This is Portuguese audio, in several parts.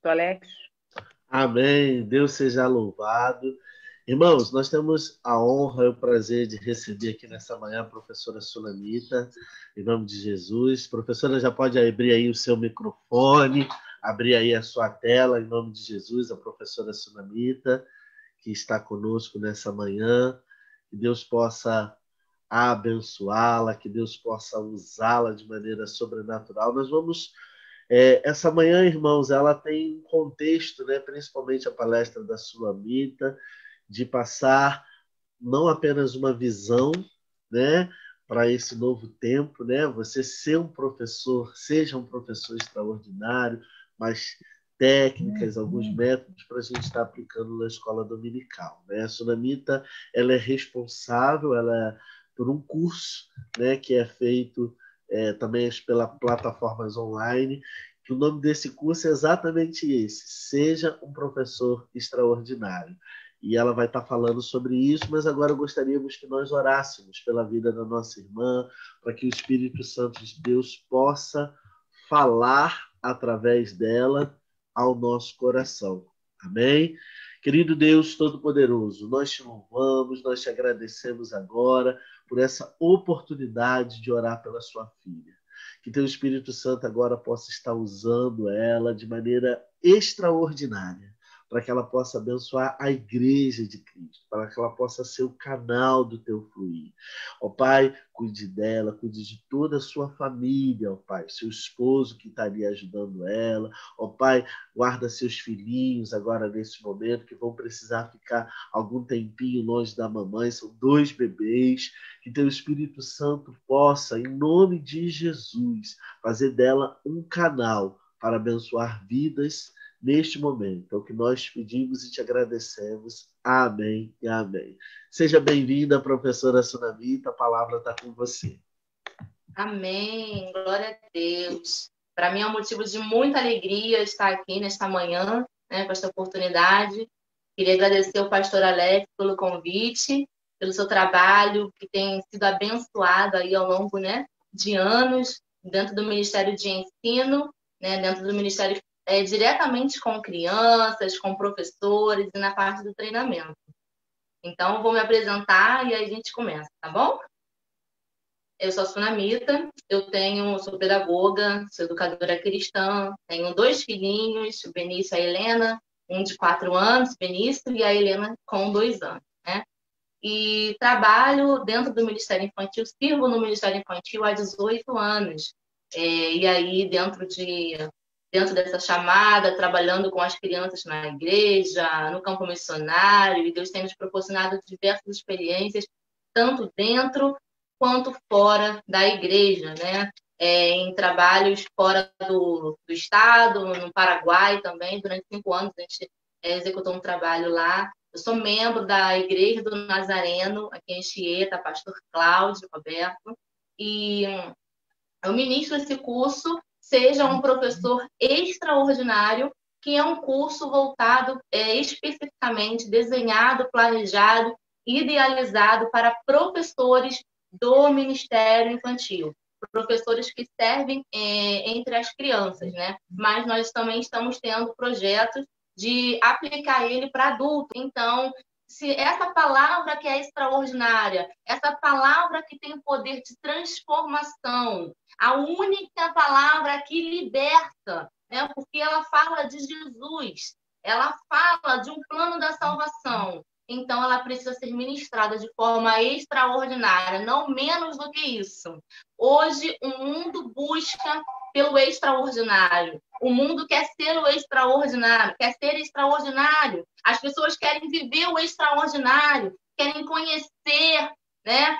Pastor Alex. Amém. Deus seja louvado. Irmãos, nós temos a honra e o prazer de receber aqui nessa manhã a professora Sulamita, em nome de Jesus. Professora, já pode abrir aí o seu microfone, abrir aí a sua tela, em nome de Jesus, a professora Sulamita, que está conosco nessa manhã. Que Deus possa abençoá-la, que Deus possa usá-la de maneira sobrenatural. Nós vamos essa manhã, irmãos, ela tem um contexto, né, principalmente a palestra da Sulamita, de passar não apenas uma visão, né, para esse novo tempo, né, você ser um professor, seja um professor extraordinário, mas técnicas, alguns métodos para a gente estar aplicando na escola dominical, né? A Sulamita, ela é responsável, por um curso, né, que é feito também pela plataformas online, que o nome desse curso é exatamente esse: Seja um Professor Extraordinário. E ela vai estar falando sobre isso, mas agora gostaríamos que nós orássemos pela vida da nossa irmã, para que o Espírito Santo de Deus possa falar através dela ao nosso coração. Amém? Querido Deus Todo-Poderoso, nós te louvamos, nós te agradecemos agora por essa oportunidade de orar pela sua filha. Que teu Espírito Santo agora possa estar usando ela de maneira extraordinária, para que ela possa abençoar a igreja de Cristo, para que ela possa ser o canal do teu fluir. Ó Pai, cuide dela, cuide de toda a sua família, ó Pai, seu esposo que estaria ajudando ela. Ó Pai, guarda seus filhinhos agora nesse momento, que vão precisar ficar algum tempinho longe da mamãe, são 2 bebês. Que teu Espírito Santo possa, em nome de Jesus, fazer dela um canal para abençoar vidas neste momento. É o que nós pedimos e te agradecemos. Amém e amém. Seja bem-vinda, professora Sulamita, a palavra está com você. Amém, glória a Deus. Para mim é um motivo de muita alegria estar aqui nesta manhã, né, com esta oportunidade. Queria agradecer ao pastor Alex pelo convite, pelo seu trabalho, que tem sido abençoado aí ao longo, né, de anos, dentro do Ministério de Ensino, né, dentro do Ministério diretamente com crianças, com professores e na parte do treinamento. Então, eu vou me apresentar e aí a gente começa, tá bom? Eu sou a Sulamita, sou pedagoga, sou educadora cristã, tenho 2 filhinhos, o Benício e a Helena, um de 4 anos, Benício, e a Helena com 2 anos, né? E trabalho dentro do Ministério Infantil, sirvo no Ministério Infantil há 18 anos. E aí, dentro dessa chamada, trabalhando com as crianças na igreja, no campo missionário, e Deus tem nos proporcionado diversas experiências, tanto dentro quanto fora da igreja, né? Em trabalhos fora do estado, no Paraguai também, durante 5 anos a gente executou um trabalho lá. Eu sou membro da Igreja do Nazareno, aqui em Chieta, pastor Cláudio Roberto, e eu ministro esse curso, Seja um Professor Extraordinário, que é um curso voltado especificamente, desenhado, planejado, idealizado para professores do Ministério Infantil, professores que servem entre as crianças, né? Mas nós também estamos tendo projetos de aplicar ele para adultos. Então, se essa palavra que é extraordinária, essa palavra que tem o poder de transformação, a única palavra que liberta, né? Porque ela fala de Jesus, ela fala de um plano da salvação. Então, ela precisa ser ministrada de forma extraordinária, não menos do que isso. Hoje, o mundo busca pelo extraordinário. O mundo quer ser o extraordinário, quer ser extraordinário. As pessoas querem viver o extraordinário, querem conhecer, né,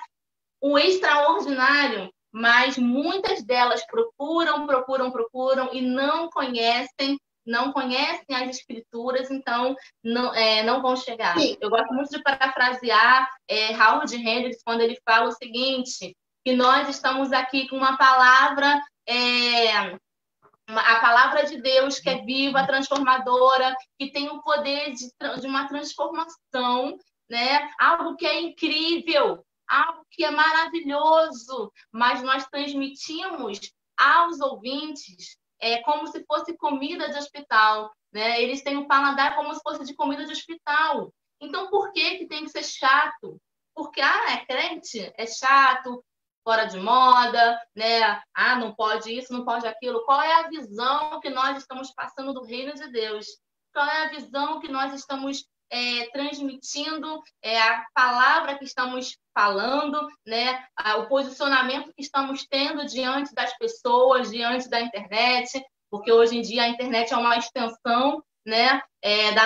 o extraordinário, mas muitas delas procuram e não conhecem as escrituras, então não vão chegar. Eu gosto muito de parafrasear Howard Hendricks quando ele fala o seguinte, que nós estamos aqui com uma palavra, a palavra de Deus que é viva, transformadora, que tem o poder de uma transformação, né? Algo que é incrível, algo que é maravilhoso, mas nós transmitimos aos ouvintes como se fosse comida de hospital, né? Eles têm um paladar como se fosse de comida de hospital. Então, por que tem que ser chato? Porque, é crente, é chato, fora de moda, né? Não pode isso, não pode aquilo. Qual é a visão que nós estamos passando do reino de Deus? Qual é a visão que nós estamos transmitindo, a palavra que estamos falando, né? O posicionamento que estamos tendo diante das pessoas, diante da internet, porque hoje em dia a internet é uma extensão, né,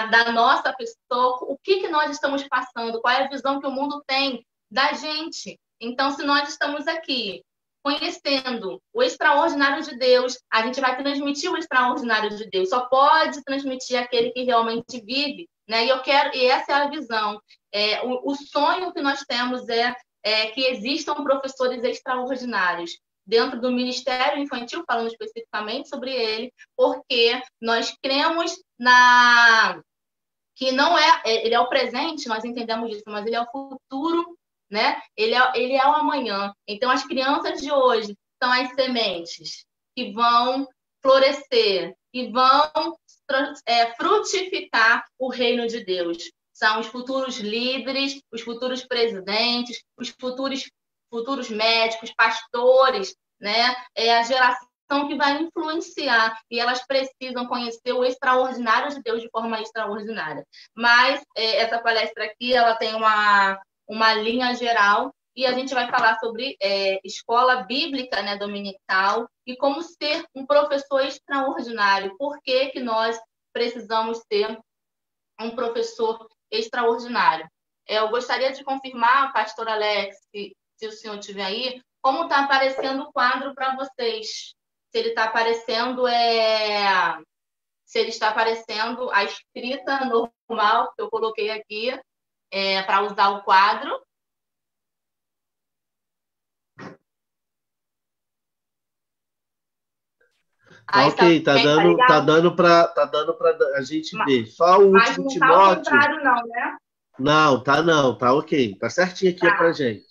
da nossa pessoa. O que nós estamos passando? Qual é a visão que o mundo tem da gente? Então, se nós estamos aqui conhecendo o extraordinário de Deus, a gente vai transmitir o extraordinário de Deus. Só pode transmitir aquele que realmente vive, né? E essa é a visão. O sonho que nós temos é que existam professores extraordinários dentro do Ministério Infantil, falando especificamente sobre ele, porque nós cremos que não ele é o presente, nós entendemos isso, mas ele é o futuro, né? Ele é o amanhã. Então, as crianças de hoje são as sementes que vão florescer e vão frutificar o reino de Deus. São os futuros líderes, os futuros presidentes, os futuros médicos, pastores, né? É a geração que vai influenciar, e elas precisam conhecer o extraordinário de Deus de forma extraordinária. Mas essa palestra aqui, ela tem uma linha geral, e a gente vai falar sobre escola bíblica, né, dominical, e como ser um professor extraordinário. Por que nós precisamos ter um professor extraordinário? Eu gostaria de confirmar, pastor Alex, se o senhor estiver aí, como está aparecendo o quadro para vocês. Se ele está aparecendo, se ele está aparecendo a escrita normal que eu coloquei aqui para usar o quadro. Ok, tá dando para a gente ver. Só o último Timóteo. Mas não tá ao contrário, não, né? Não, tá ok. Tá certinho aqui pra gente.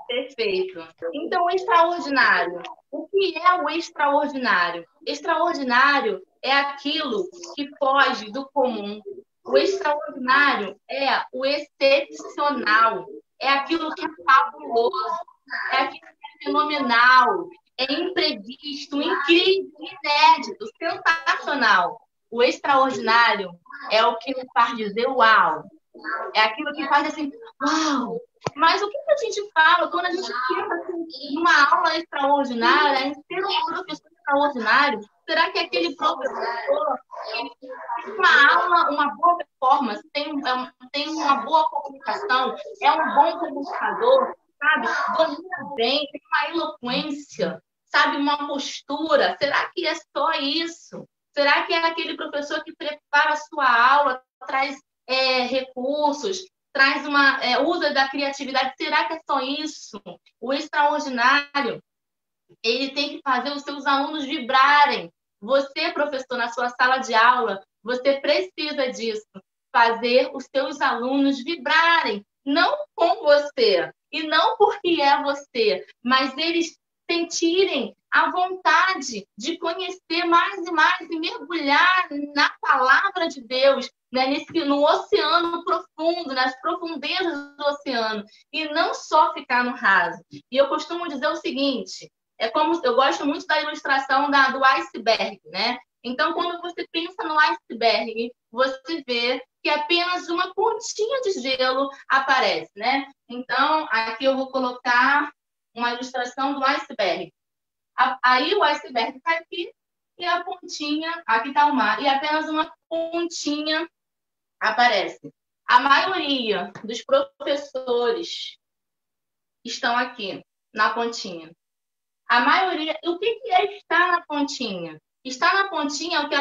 Perfeito. Então, o extraordinário. O que é o extraordinário? Extraordinário é aquilo que foge do comum. O extraordinário é o excepcional. É aquilo que é fabuloso. É aquilo que é fenomenal. É imprevisto, incrível, inédito, sensacional. O extraordinário é o que nos faz dizer uau. É aquilo que faz assim, uau! Mas o que a gente fala quando a gente pensa assim, numa aula extraordinária, em ser um professor extraordinário? Será que aquele professor tem uma aula, uma boa performance, tem uma boa comunicação, é um bom comunicador, sabe? Domina bem, tem uma eloquência, sabe? Uma postura. Será que é só isso? Será que é aquele professor que prepara a sua aula, traz recursos, traz usa da criatividade? Será que é só isso? O extraordinário, ele tem que fazer os seus alunos vibrarem. Você, professor, na sua sala de aula, você precisa disso, fazer os seus alunos vibrarem, não com você, e não porque é você, mas eles sentirem a vontade de conhecer mais e mais e mergulhar na palavra de Deus, né, no oceano profundo, nas profundezas do oceano, e não só ficar no raso. E eu costumo dizer o seguinte, eu gosto muito da ilustração do iceberg, né? Então, quando você pensa no iceberg, você vê que apenas uma pontinha de gelo aparece, né? Então, aqui eu vou colocar uma ilustração do iceberg. Aí o iceberg está aqui e a pontinha, aqui está o mar, e apenas uma pontinha aparece. A maioria dos professores estão aqui na pontinha. A maioria, o que é estar na pontinha? Estar na pontinha, o que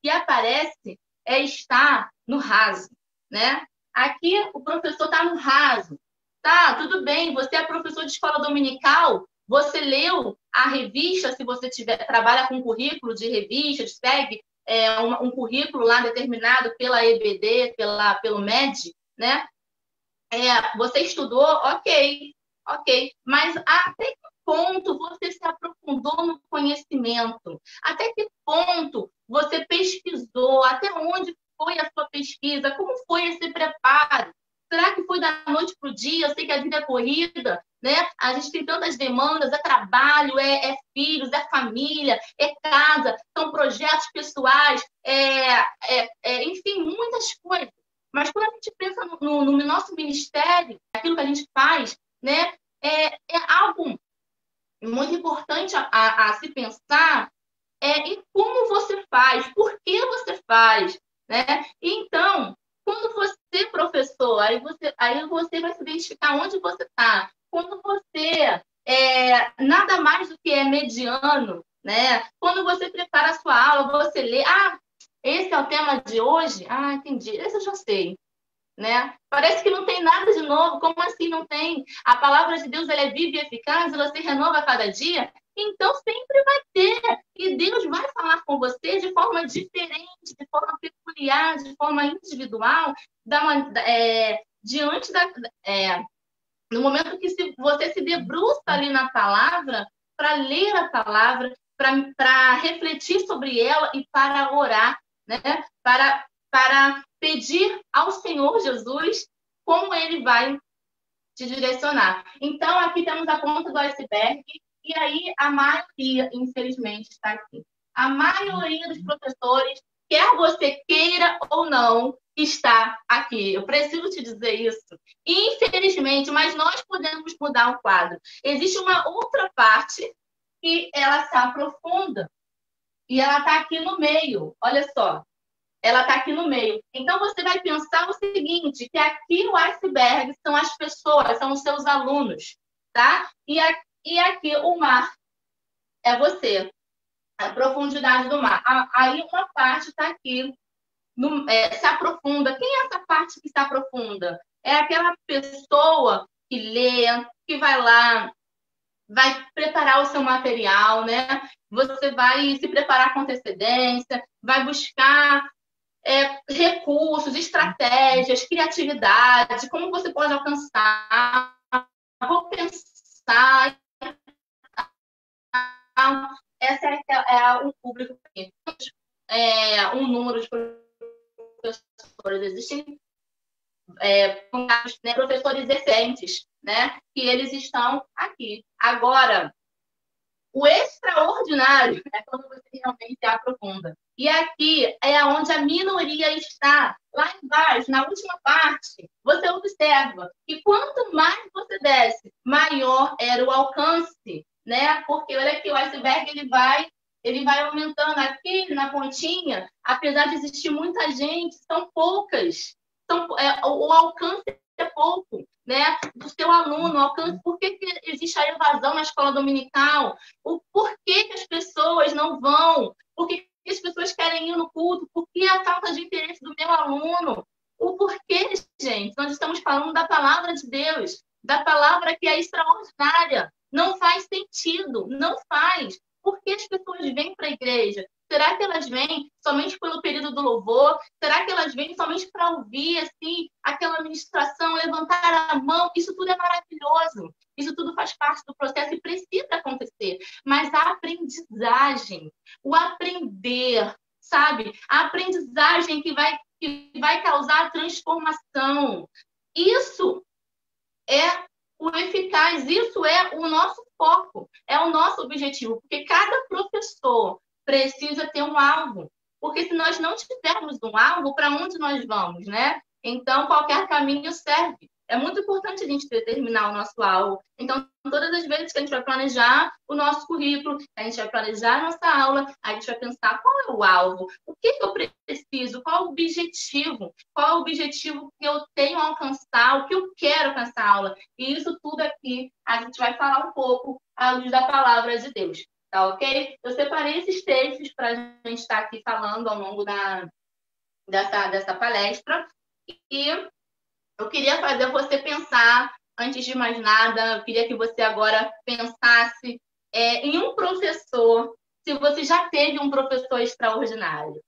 aparece é estar no raso, né? Aqui o professor está no raso. Tá, tudo bem, você é professor de escola dominical, você leu a revista, se você trabalha com currículo de revista, segue um currículo lá determinado pela EBD, pelo MED, né? Você estudou, ok. Mas até que ponto você se aprofundou no conhecimento? Até que ponto você pesquisou? Até onde foi a sua pesquisa? Como foi esse preparo? Será que foi da noite para o dia? Eu sei que a vida é corrida, né? A gente tem tantas demandas, é trabalho, é filhos, é família, é casa, são projetos pessoais, enfim, muitas coisas. Mas quando a gente pensa no nosso ministério, aquilo que a gente faz, né, é algo muito importante a se pensar em como você faz, por que você faz, né? Então, quando você, professor, aí você vai se identificar onde você está. Quando você nada mais do que é mediano, né? Quando você prepara a sua aula, você lê, esse é o tema de hoje? Entendi, esse eu já sei. Né? Parece que não tem nada de novo. Como assim não tem? A palavra de Deus ela é viva e eficaz, ela se renova a cada dia. Então sempre vai ter. E Deus vai falar com você de forma diferente, de forma peculiar, de forma individual, diante no momento que você se debruça ali na palavra, para ler a palavra, para refletir sobre ela e para orar, né? Para pedir ao Senhor Jesus como ele vai te direcionar. Então, aqui temos a ponta do iceberg, e aí a maioria, infelizmente, está aqui. A maioria dos professores, quer você queira ou não, está aqui. Eu preciso te dizer isso. Infelizmente, mas nós podemos mudar o quadro. Existe uma outra parte que ela se aprofunda, e ela está aqui no meio. Olha só. Ela está aqui no meio. Então, você vai pensar o seguinte, que aqui o iceberg são as pessoas, são os seus alunos, tá? E aqui o mar é você, a profundidade do mar. Aí uma parte está aqui, se aprofunda. Quem é essa parte que se aprofunda? É aquela pessoa que lê, que vai lá, vai preparar o seu material, né? Você vai se preparar com antecedência, vai buscar recursos, estratégias, criatividade, como você pode alcançar. Vou pensar. Esse é um público. Um número de professores. Existem professores excelentes, né? Que eles estão aqui. Agora, o extraordinário é quando você realmente se aprofunda. E aqui é onde a minoria está. Lá embaixo, na última parte, você observa que quanto mais você desce, maior era o alcance, né? Porque olha aqui, o iceberg ele vai aumentando aqui na pontinha, apesar de existir muita gente, são poucas. O alcance é pouco, né? Do seu aluno, alcance. Por que existe a evasão na escola dominical? Por que as pessoas não vão? Por que as pessoas querem ir no culto? Por que a falta de interesse do meu aluno? O porquê, gente? Nós estamos falando da palavra de Deus, da palavra que é extraordinária. Não faz sentido, não faz. Por que as pessoas vêm para a igreja? Será que elas vêm somente pelo período do louvor? Será que elas vêm somente para ouvir assim, aquela ministração, levantar a mão? Isso tudo é maravilhoso. Isso tudo faz parte do processo e precisa acontecer. Mas a aprendizagem, o aprender, sabe? A aprendizagem que vai causar a transformação. Isso é o eficaz, isso é o nosso foco, é o nosso objetivo. Porque cada professor precisa ter um alvo. Porque se nós não tivermos um alvo, para onde nós vamos, né? Então, qualquer caminho serve. É muito importante a gente determinar o nosso alvo. Então, todas as vezes que a gente vai planejar o nosso currículo, a gente vai planejar a nossa aula, a gente vai pensar qual é o alvo, o que eu preciso, qual é o objetivo, qual é o objetivo que eu tenho a alcançar, o que eu quero alcançar a aula. E isso tudo aqui a gente vai falar um pouco à luz da palavra de Deus. Tá ok? Eu separei esses textos para a gente estar aqui falando ao longo dessa palestra. E eu queria fazer você pensar, antes de mais nada, eu queria que você agora pensasse em um professor, se você já teve um professor extraordinário.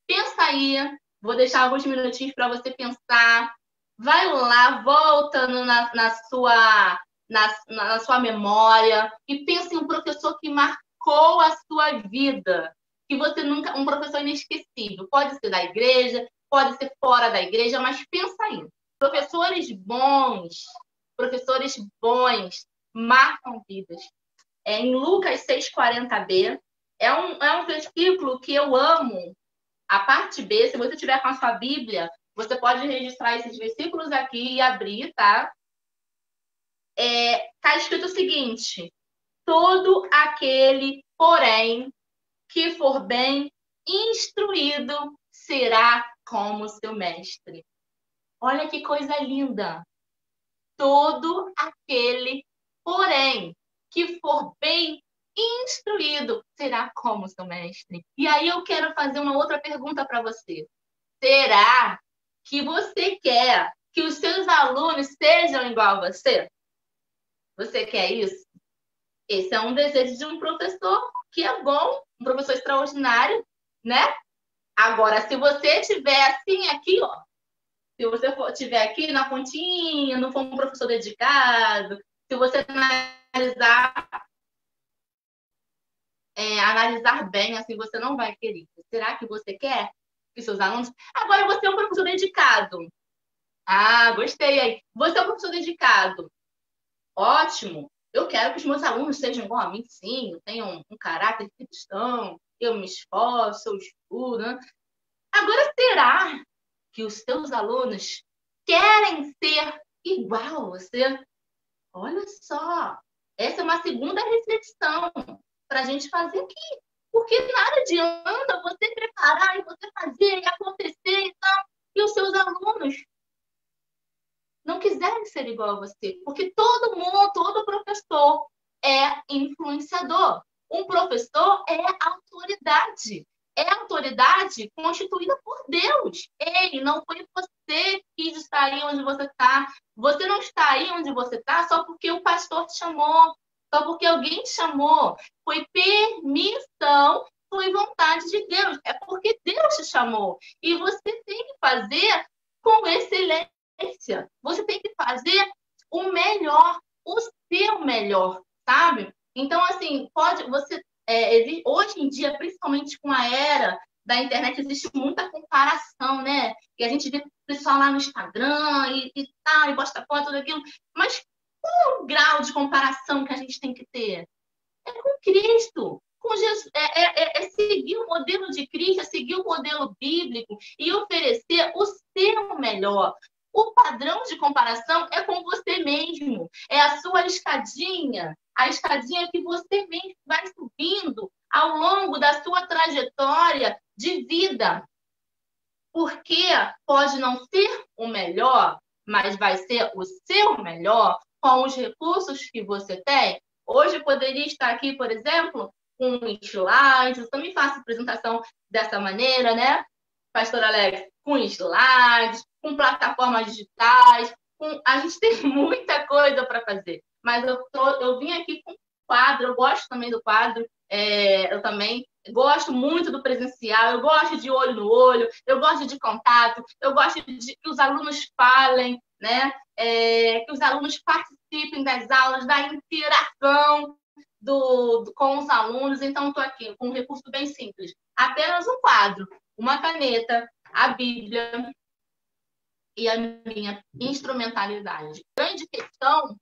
Pensa aí, vou deixar alguns minutinhos para você pensar. Vai lá, volta na sua memória, e pense em um professor que marcou a sua vida, que você nunca, um professor inesquecível, pode ser da igreja, pode ser fora da igreja, mas pensa aí, professores bons marcam vidas. Em Lucas 6,40b, é um versículo que eu amo. A parte B, se você tiver com a sua Bíblia, você pode registrar esses versículos aqui e abrir, tá? Tá escrito o seguinte: todo aquele, porém, que for bem instruído será como seu mestre. Olha que coisa linda! Todo aquele, porém, que for bem instruído será como seu mestre. E aí eu quero fazer uma outra pergunta para você. Será que você quer que os seus alunos sejam igual a você? Você quer isso? Esse é um desejo de um professor que é bom, um professor extraordinário, né? Agora, se você estiver assim aqui, ó, se você estiver aqui na pontinha, não for um professor dedicado, se você analisar bem, assim, você não vai querer. Será que você quer que seus alunos... Agora, você é um professor dedicado. Ah, gostei aí. Você é um professor dedicado. Ótimo. Eu quero que os meus alunos sejam igual a mim, sim. Tenham um caráter cristão. Eu me esforço, eu estudo. Né? Agora, será que os seus alunos querem ser igual a você? Olha só. Essa é uma segunda reflexão para a gente fazer aqui. Porque nada adianta você preparar e você fazer e acontecer e tal, e os seus alunos não quiserem ser igual a você. Porque todo mundo, todo professor é influenciador. Um professor é autoridade. É autoridade constituída por Deus. Ele não foi você que quis estar aí onde você está. Você não está aí onde você está só porque o pastor te chamou, só porque alguém te chamou. Foi permissão, foi vontade de Deus. É porque Deus te chamou. E você tem que fazer com excelência. Você tem que fazer o melhor, o seu melhor, sabe? Então, assim, hoje em dia, principalmente com a era da internet, existe muita comparação, né? E a gente vê o pessoal lá no Instagram e tal, e posta foto, tudo aquilo. Mas qual é o grau de comparação que a gente tem que ter? É com Cristo. Com Jesus, é seguir o modelo de Cristo, é seguir o modelo bíblico e oferecer o seu melhor. O padrão de comparação é com você mesmo. É a sua escadinha, a escadinha que você mesmo vai subindo ao longo da sua trajetória de vida. Porque pode não ser o melhor, mas vai ser o seu melhor com os recursos que você tem. Hoje poderia estar aqui, por exemplo, com slides. Eu também faço apresentação dessa maneira, né, Pastor Alex? Com slides, com plataformas digitais. A gente tem muita coisa para fazer. Mas eu vim aqui com quadro. Eu gosto também do quadro. Eu também gosto muito do presencial. Eu gosto de olho no olho. Eu gosto de contato. Eu gosto de que os alunos falem, né? Que os alunos participem das aulas, da interação com os alunos. Então, estou aqui com um recurso bem simples. Apenas um quadro, uma caneta, a Bíblia e a minha instrumentalidade. A grande questão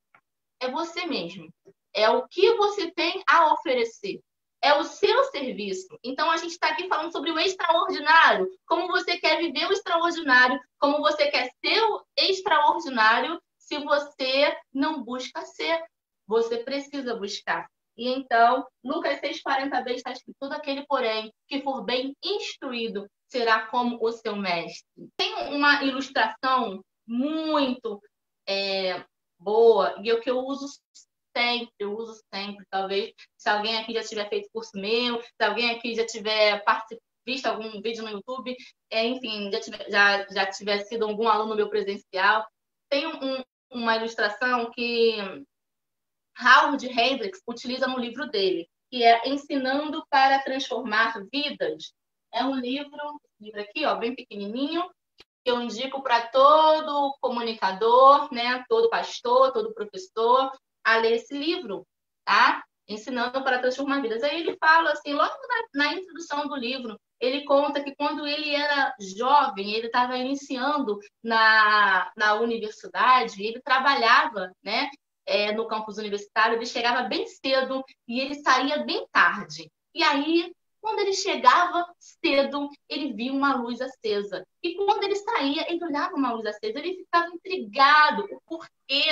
é você mesmo. É o que você tem a oferecer. É o seu serviço. Então, a gente está aqui falando sobre o extraordinário. Como você quer viver o extraordinário. Como você quer ser o extraordinário se você não busca ser. Você precisa buscar. E então, Lucas 6,40b está escrito: todo aquele, porém, que for bem instruído será como o seu mestre. Tem uma ilustração muito boa, e o que eu uso sempre, talvez, se alguém aqui já tiver feito curso meu, se alguém aqui já tiver visto algum vídeo no YouTube, enfim, já tiver sido algum aluno meu presencial, tem uma ilustração que Howard Hendricks utiliza no livro dele, que é Ensinando para Transformar Vidas. É um livro aqui, ó, bem pequenininho, que eu indico para todo comunicador, né, todo pastor, todo professor, a ler esse livro, tá? Ensinando para transformar vidas. Aí ele fala assim, logo na introdução do livro, ele conta que quando ele era jovem, ele estava iniciando na universidade, ele trabalhava, né, no campus universitário, ele chegava bem cedo e ele saía bem tarde. E aí, quando ele chegava cedo, ele via uma luz acesa. E quando ele saía, ele olhava uma luz acesa, ele ficava intrigado o porquê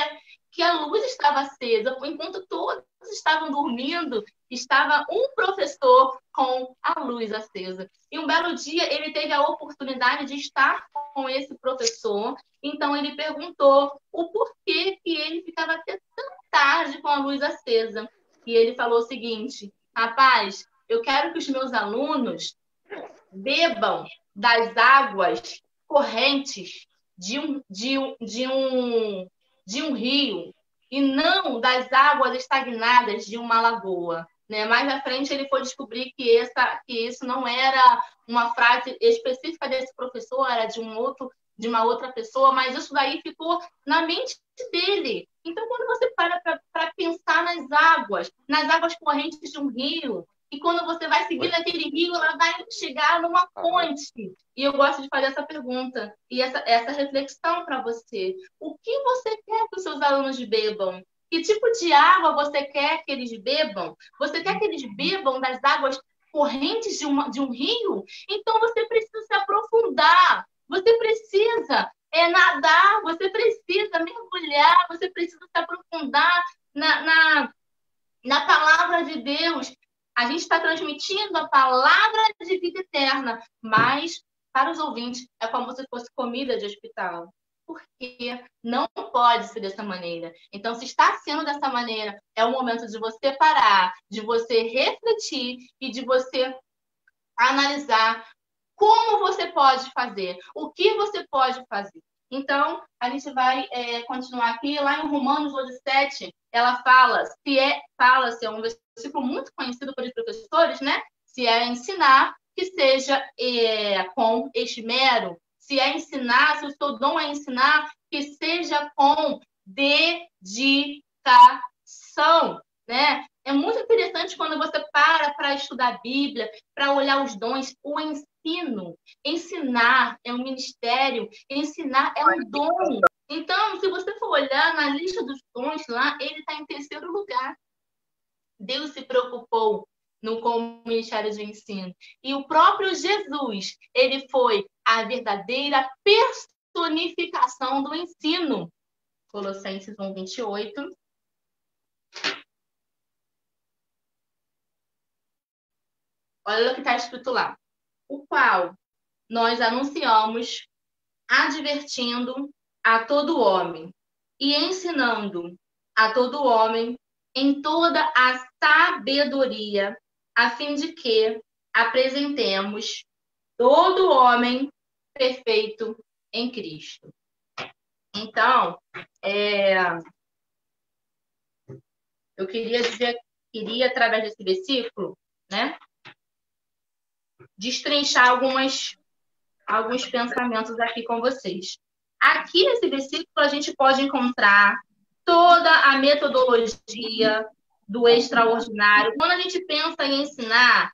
que a luz estava acesa, enquanto todos estavam dormindo, estava um professor com a luz acesa. E um belo dia ele teve a oportunidade de estar com esse professor, então ele perguntou o porquê que ele ficava até tão tarde com a luz acesa. E ele falou o seguinte: rapaz, eu quero que os meus alunos bebam das águas correntes de um rio e não das águas estagnadas de uma lagoa. Né? Mais à frente ele foi descobrir que isso não era uma frase específica desse professor, era de uma outra pessoa, mas isso daí ficou na mente dele. Então, quando você para pensar nas águas correntes de um rio, e quando você vai seguir naquele rio, ela vai chegar numa fonte. E eu gosto de fazer essa pergunta e essa reflexão para você. O que você quer que os seus alunos bebam? Que tipo de água você quer que eles bebam? Você quer que eles bebam das águas correntes de um rio? Então você precisa se aprofundar. Você precisa nadar. Você precisa mergulhar. Você precisa se aprofundar na palavra de Deus. A gente está transmitindo a palavra de vida eterna, mas para os ouvintes é como se fosse comida de hospital. Porque não pode ser dessa maneira. Então, se está sendo dessa maneira, é o momento de você parar, de você refletir e de você analisar como você pode fazer, o que você pode fazer. Então, a gente vai continuar aqui. Lá em Romanos 12:7, ela fala-se, é um versículo muito conhecido pelos professores, né? Se é ensinar, que seja com esmero. Se é ensinar, se o seu dom é ensinar, que seja com dedicação, né? É muito interessante quando você para estudar a Bíblia, para olhar os dons, o ensino. Ensinar é um ministério, ensinar é um dom. Então, se você for olhar na lista dos dons lá, ele está em terceiro lugar. Deus se preocupou com o ministério de ensino. E o próprio Jesus, ele foi a verdadeira personificação do ensino. Colossenses 1:28. Olha o que está escrito lá. O qual nós anunciamos, advertindo a todo homem e ensinando a todo homem em toda a sabedoria, a fim de que apresentemos todo homem perfeito em Cristo. Então, eu queria, através desse versículo, né, destrinchar alguns pensamentos aqui com vocês. Aqui nesse versículo a gente pode encontrar toda a metodologia do extraordinário. Quando a gente pensa em ensinar,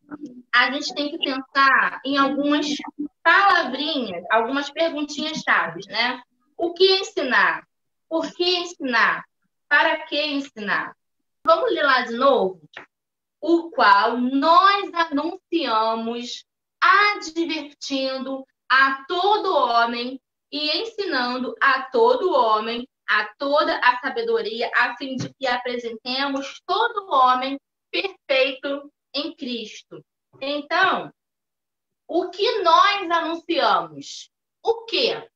a gente tem que pensar em algumas palavrinhas, algumas perguntinhas chaves, né? O que ensinar? Por que ensinar? Para que ensinar? Vamos ler lá de novo? O qual nós anunciamos, advertindo a todo homem e ensinando a todo homem a toda a sabedoria, a fim de que apresentemos todo homem perfeito em Cristo. Então, o que nós anunciamos? O quê?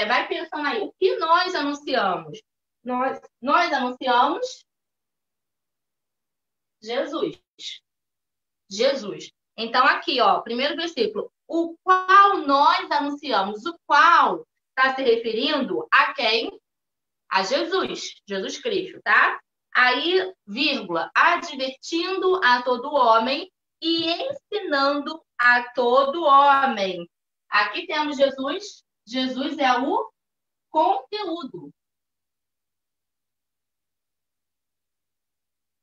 Vai pensando aí. O que nós anunciamos? Nós anunciamos Jesus. Jesus. Então, aqui, ó, primeiro versículo. O qual nós anunciamos. O qual está se referindo a quem? A Jesus. Jesus Cristo, tá? Aí, vírgula, advertindo a todo homem e ensinando a todo homem. Aqui temos Jesus. Jesus é o conteúdo.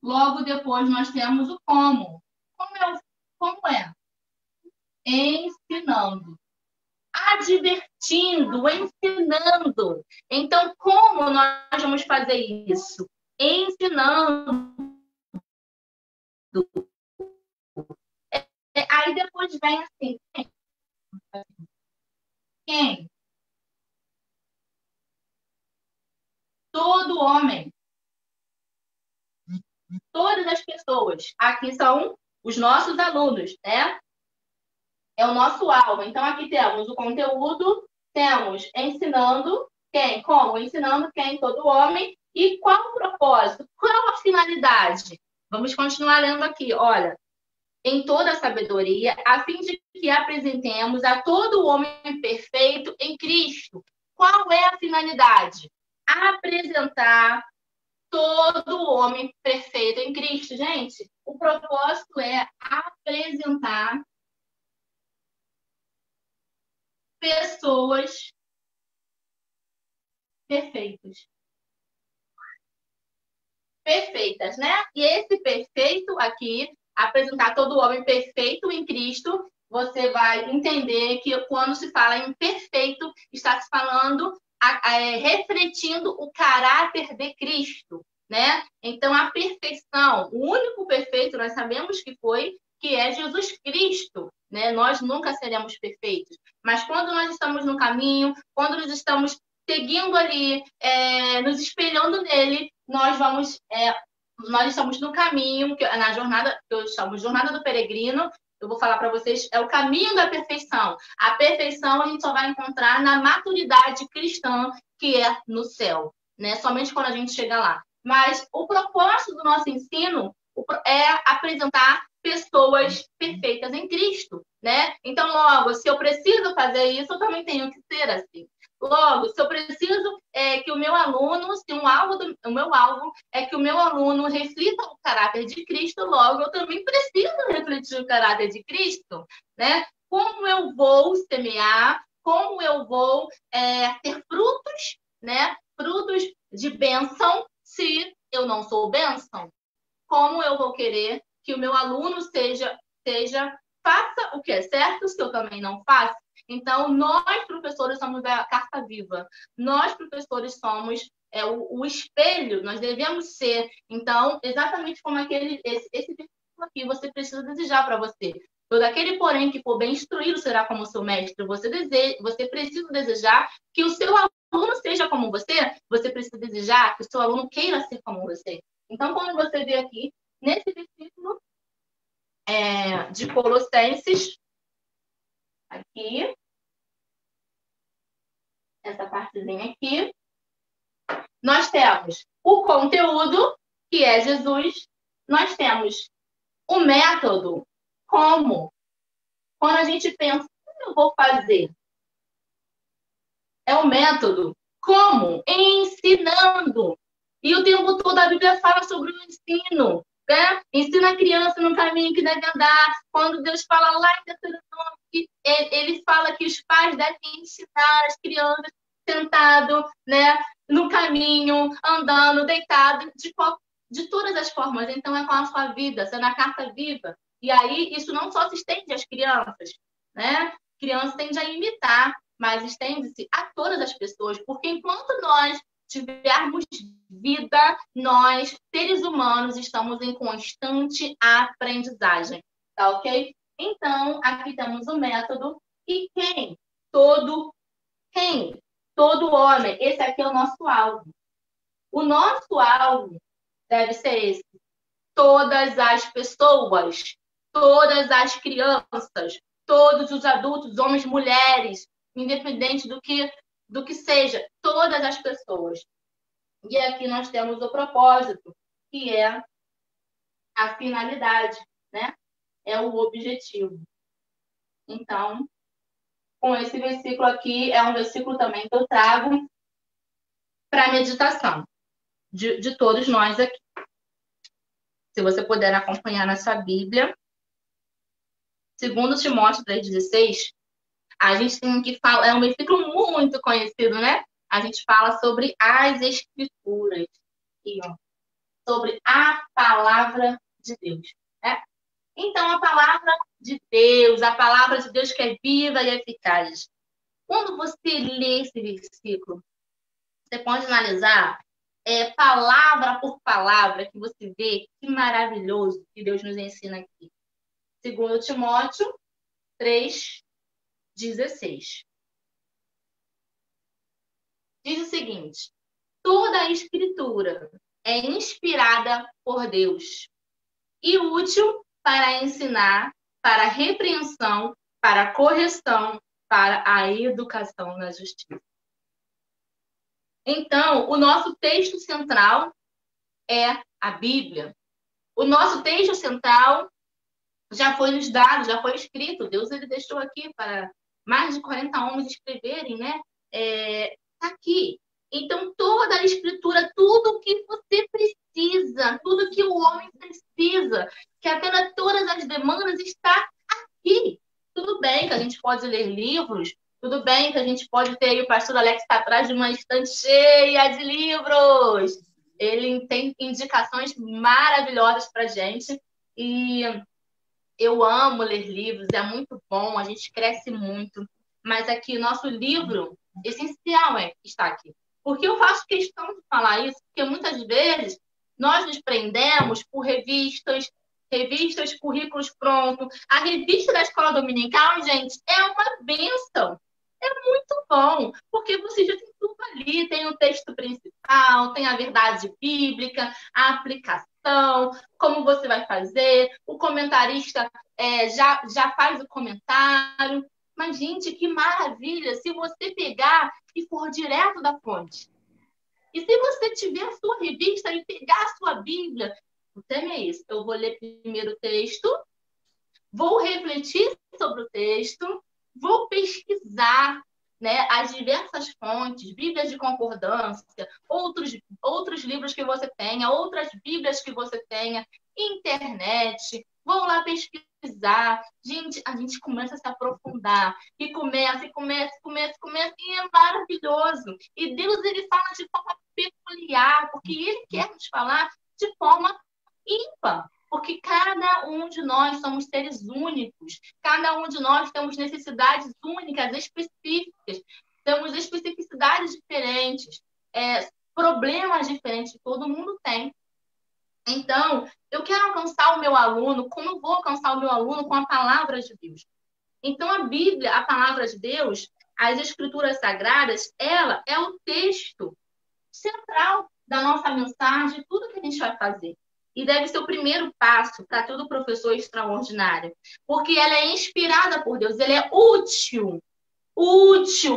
Logo depois nós temos o como. Como é? Ensinando, advertindo, ensinando. Então, como nós vamos fazer isso? Ensinando. Aí depois vem assim, quem? Todo homem. Todas as pessoas. Aqui são os nossos alunos, né? É o nosso alvo. Então, aqui temos o conteúdo, temos ensinando quem? Como? Ensinando quem? Todo homem. E qual o propósito? Qual a finalidade? Vamos continuar lendo aqui. Olha, em toda a sabedoria, a fim de que apresentemos a todo homem perfeito em Cristo. Qual é a finalidade? Apresentar todo homem perfeito em Cristo. Gente, o propósito é apresentar pessoas perfeitas. Perfeitas, né? E esse perfeito aqui, apresentar todo homem perfeito em Cristo, você vai entender que quando se fala em perfeito, está se falando, refletindo o caráter de Cristo, né? Então, a perfeição, o único perfeito, nós sabemos que é Jesus Cristo, né? Nós nunca seremos perfeitos, mas quando nós estamos no caminho, quando nós estamos seguindo ali, nos espelhando nele, nós estamos no caminho, na jornada, que eu chamo de jornada do peregrino. Eu vou falar para vocês, é o caminho da perfeição. A perfeição a gente só vai encontrar na maturidade cristã, que é no céu, né? Somente quando a gente chega lá. Mas o propósito do nosso ensino é apresentar pessoas perfeitas em Cristo, né? Então, logo, se eu preciso fazer isso, eu também tenho que ser assim. Logo, se eu preciso que o meu aluno, se o meu alvo é que o meu aluno reflita o caráter de Cristo, logo eu também preciso refletir o caráter de Cristo, né? Como eu vou semear, como eu vou ter frutos, né? Frutos de bênção, se eu não sou bênção. Como eu vou querer que o meu aluno faça o que é certo, se eu também não faço? Então, nós, professores, somos a carta viva. Nós, professores, somos o espelho, nós devemos ser. Então, exatamente como esse versículo aqui, você precisa desejar para você. Todo aquele, porém, que for bem instruído será como seu mestre. Você precisa desejar que o seu aluno seja como você precisa desejar que o seu aluno queira ser como você. Então, quando você vê aqui, nesse versículo de Colossenses, aqui, essa partezinha aqui, nós temos o conteúdo, que é Jesus, nós temos o método, como. Quando a gente pensa, como eu vou fazer? É o método, como? Ensinando. E o tempo todo a Bíblia fala sobre o ensino, né? Ensina a criança no caminho que deve andar. Quando Deus fala lá em Deuteronômio, ele fala que os pais devem ensinar as crianças sentado, né, no caminho, andando, deitado, de todas as formas. Então, é com a sua vida, sendo a carta viva. E aí, isso não só se estende às crianças, né? Criança tende a imitar, mas estende-se a todas as pessoas, porque enquanto nós tivermos vida, nós, seres humanos, estamos em constante aprendizagem, tá ok? Então, aqui temos o método. E quem? Todo homem. Esse aqui é o nosso alvo. O nosso alvo deve ser esse. Todas as pessoas, todas as crianças, todos os adultos, homens, mulheres, independente do que seja, todas as pessoas. E aqui nós temos o propósito, que é a finalidade, né? É o objetivo. Então, com esse versículo aqui, é um versículo também que eu trago para a meditação de todos nós aqui. Se você puder acompanhar na sua Bíblia, 2 Timóteo 3,16, a gente tem que falar, é um versículo muito conhecido, né? A gente fala sobre as Escrituras. Aqui, ó. sobre a palavra de Deus, né? Então, a palavra de Deus que é viva e eficaz. Quando você lê esse versículo, você pode analisar palavra por palavra, que você vê que maravilhoso que Deus nos ensina aqui. 2 Timóteo 3,16. Diz o seguinte: toda a Escritura é inspirada por Deus e útil para ensinar, para a repreensão, para a correção, para a educação na justiça. Então, o nosso texto central é a Bíblia. O nosso texto central já foi nos dado, já foi escrito. Deus ele deixou aqui para mais de 40 homens escreverem, né? Está aqui. Então, toda a Escritura, tudo que você precisa, tudo que o homem precisa, que atenda todas as demandas, está aqui. Tudo bem que a gente pode ler livros, tudo bem que a gente pode ter aí o pastor Alex está atrás de uma estante cheia de livros. Ele tem indicações maravilhosas para a gente. E eu amo ler livros, é muito bom, a gente cresce muito. Mas aqui, nosso livro essencial está aqui. Por que eu faço questão de falar isso? Porque muitas vezes nós nos prendemos por revistas, currículos prontos. A revista da escola dominical, gente, é uma bênção. É muito bom, porque você já tem tudo ali. Tem o texto principal, tem a verdade bíblica, a aplicação, como você vai fazer. O comentarista já faz o comentário. Mas, gente, que maravilha se você pegar e for direto da fonte. E se você tiver a sua revista e pegar a sua Bíblia, o tema é isso. Eu vou ler primeiro o texto, vou refletir sobre o texto, vou pesquisar, né, as diversas fontes, Bíblias de concordância, outros livros que você tenha, outras Bíblias que você tenha, internet. Vou lá pesquisar. Gente, a gente começa a se aprofundar. E começa, e é maravilhoso. E Deus, ele fala de forma peculiar, porque ele quer nos falar de forma ímpar. Porque cada um de nós somos seres únicos. Cada um de nós temos necessidades únicas, específicas. Temos especificidades diferentes. Problemas diferentes que todo mundo tem. Então, eu quero alcançar o meu aluno. Como eu vou alcançar o meu aluno? Com a palavra de Deus. Então, a Bíblia, a palavra de Deus, as Escrituras Sagradas, ela é o texto central da nossa mensagem, tudo que a gente vai fazer. E deve ser o primeiro passo para todo professor extraordinário. Porque ela é inspirada por Deus, ela é útil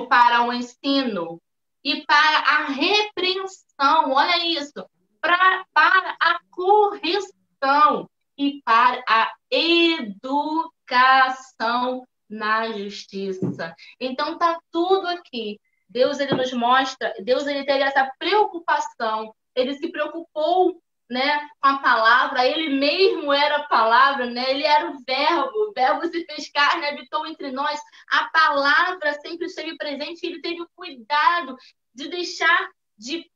para o ensino e para a repreensão. Olha isso. Para a correção e para a educação na justiça. Então, está tudo aqui. Deus, ele nos mostra, Deus, ele teve essa preocupação, ele se preocupou, né, com a palavra, ele mesmo era a palavra, né? Ele era o verbo se fez carne, habitou entre nós, a palavra sempre esteve presente, ele teve o cuidado de deixar de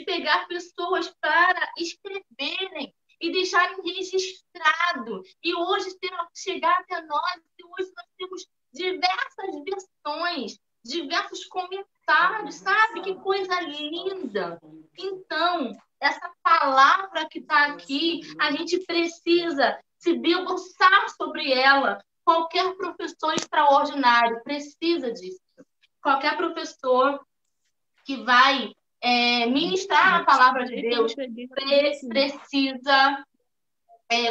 pegar pessoas para escreverem e deixarem registrado. E hoje chegar até nós, e hoje nós temos diversas versões, diversos comentários, sabe? Que coisa linda! Então, essa palavra que está aqui, a gente precisa se debruçar sobre ela. Qualquer professor extraordinário precisa disso. Qualquer professor que vai ministrar a palavra de Deus precisa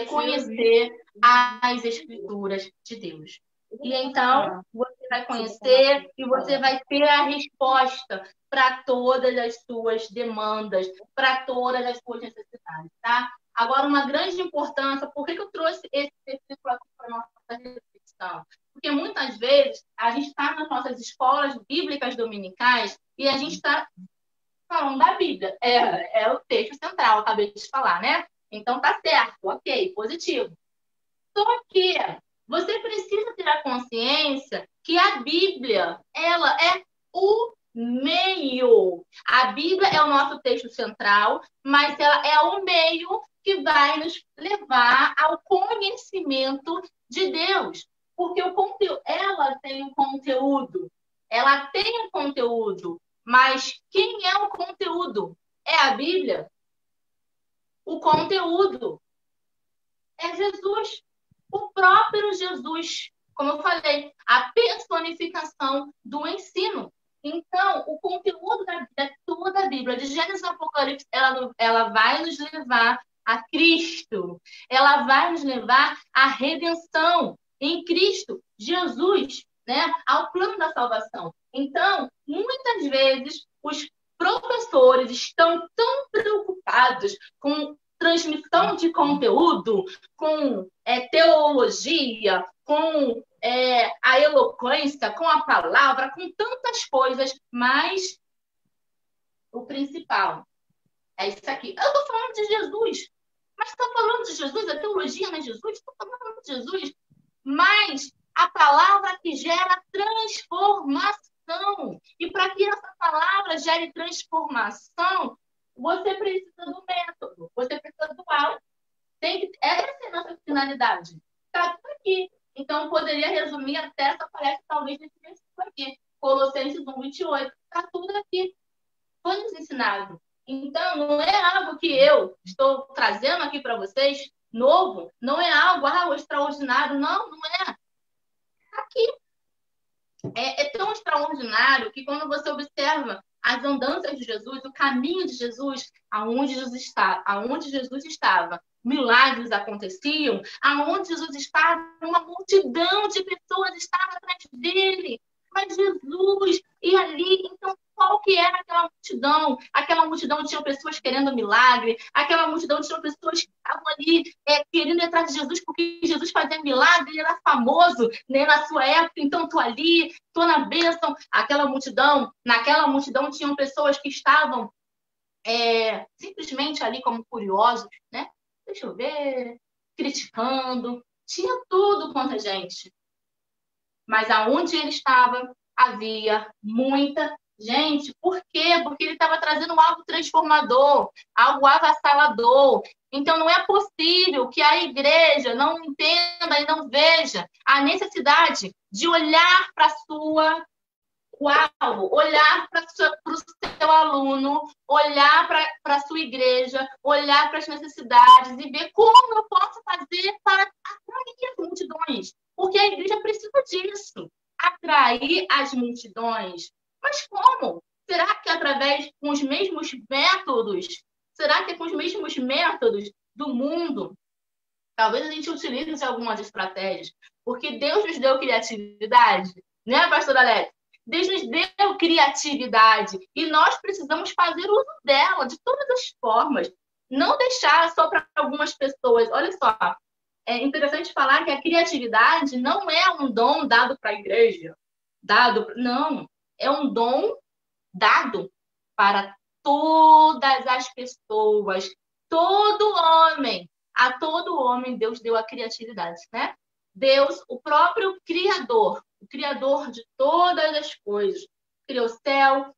conhecer as Escrituras de Deus. E então, você vai conhecer e você vai ter a resposta para todas as suas demandas, para todas as suas necessidades, tá? Agora, uma grande importância, por que eu trouxe esse versículo aqui para a nossa reflexão? Porque muitas vezes a gente está nas nossas escolas bíblicas dominicais e a gente está falando da Bíblia. É o texto central, acabei de falar, né? Então tá certo, ok, positivo. Só que você precisa ter a consciência que a Bíblia, ela é meio. A Bíblia é o nosso texto central, mas ela é o meio que vai nos levar ao conhecimento de Deus. Porque o conteúdo, ela tem um conteúdo. Ela tem um conteúdo. Mas quem é o conteúdo? É a Bíblia? O conteúdo é Jesus. O próprio Jesus. Como eu falei, a personificação do ensino. Então, o conteúdo da Bíblia, toda a Bíblia, de Gênesis ao Apocalipse, ela vai nos levar a Cristo. Ela vai nos levar à redenção em Cristo, Jesus, né? Ao plano da salvação. Então, muitas vezes, os professores estão tão preocupados com transmissão de conteúdo, com teologia, com a eloquência, com a palavra, com tantas coisas, mas o principal é isso aqui. Eu estou falando de Jesus, mas estou falando de Jesus, a teologia não é Jesus, estou falando de Jesus, mas a palavra que gera transformação. E para que essa palavra gere transformação, você precisa do método, você precisa do áudio. Essa é a nossa finalidade. Está tudo aqui. Então, eu poderia resumir até essa palestra, talvez, nesse versículo aqui. Colossenses 1:28. Está tudo aqui. Foi nos ensinado. Então, não é algo que eu estou trazendo aqui para vocês, novo. Não é algo extraordinário. Não, não é. Aqui. É tão extraordinário que quando você observa as andanças de Jesus, o caminho de Jesus, aonde Jesus estava, milagres aconteciam, aonde Jesus estava, uma multidão de pessoas estava atrás dele. Mas Jesus, e ali, então, qual que era aquela multidão? Aquela multidão tinha pessoas querendo milagre, aquela multidão tinha pessoas que estavam ali querendo ir atrás de Jesus, porque Jesus fazia milagre, ele era famoso, né, na sua época, então estou ali, estou na bênção. Naquela multidão tinham pessoas que estavam simplesmente ali como curiosos, né? Deixa eu ver, criticando, tinha tudo quanto a gente. Mas aonde ele estava, havia muita gente. Por quê? Porque ele estava trazendo algo transformador, algo avassalador. Então, não é possível que a igreja não entenda e não veja a necessidade de olhar para o alvo, olhar para o seu aluno, olhar para a sua igreja, olhar para as necessidades e ver como eu posso fazer para atrair as multidões. Porque a igreja precisa disso, atrair as multidões. Mas como? Será que através com os mesmos métodos? Será que é com os mesmos métodos do mundo? Talvez a gente utilize algumas estratégias, porque Deus nos deu criatividade, né, pastor Alex? Deus nos deu criatividade e nós precisamos fazer uso dela de todas as formas. Não deixar só para algumas pessoas. Olha só, é interessante falar que a criatividade não é um dom dado para a igreja. Não, é um dom dado para todas as pessoas. A todo homem Deus deu a criatividade, né? Deus, o próprio Criador, o Criador de todas as coisas, criou o céu,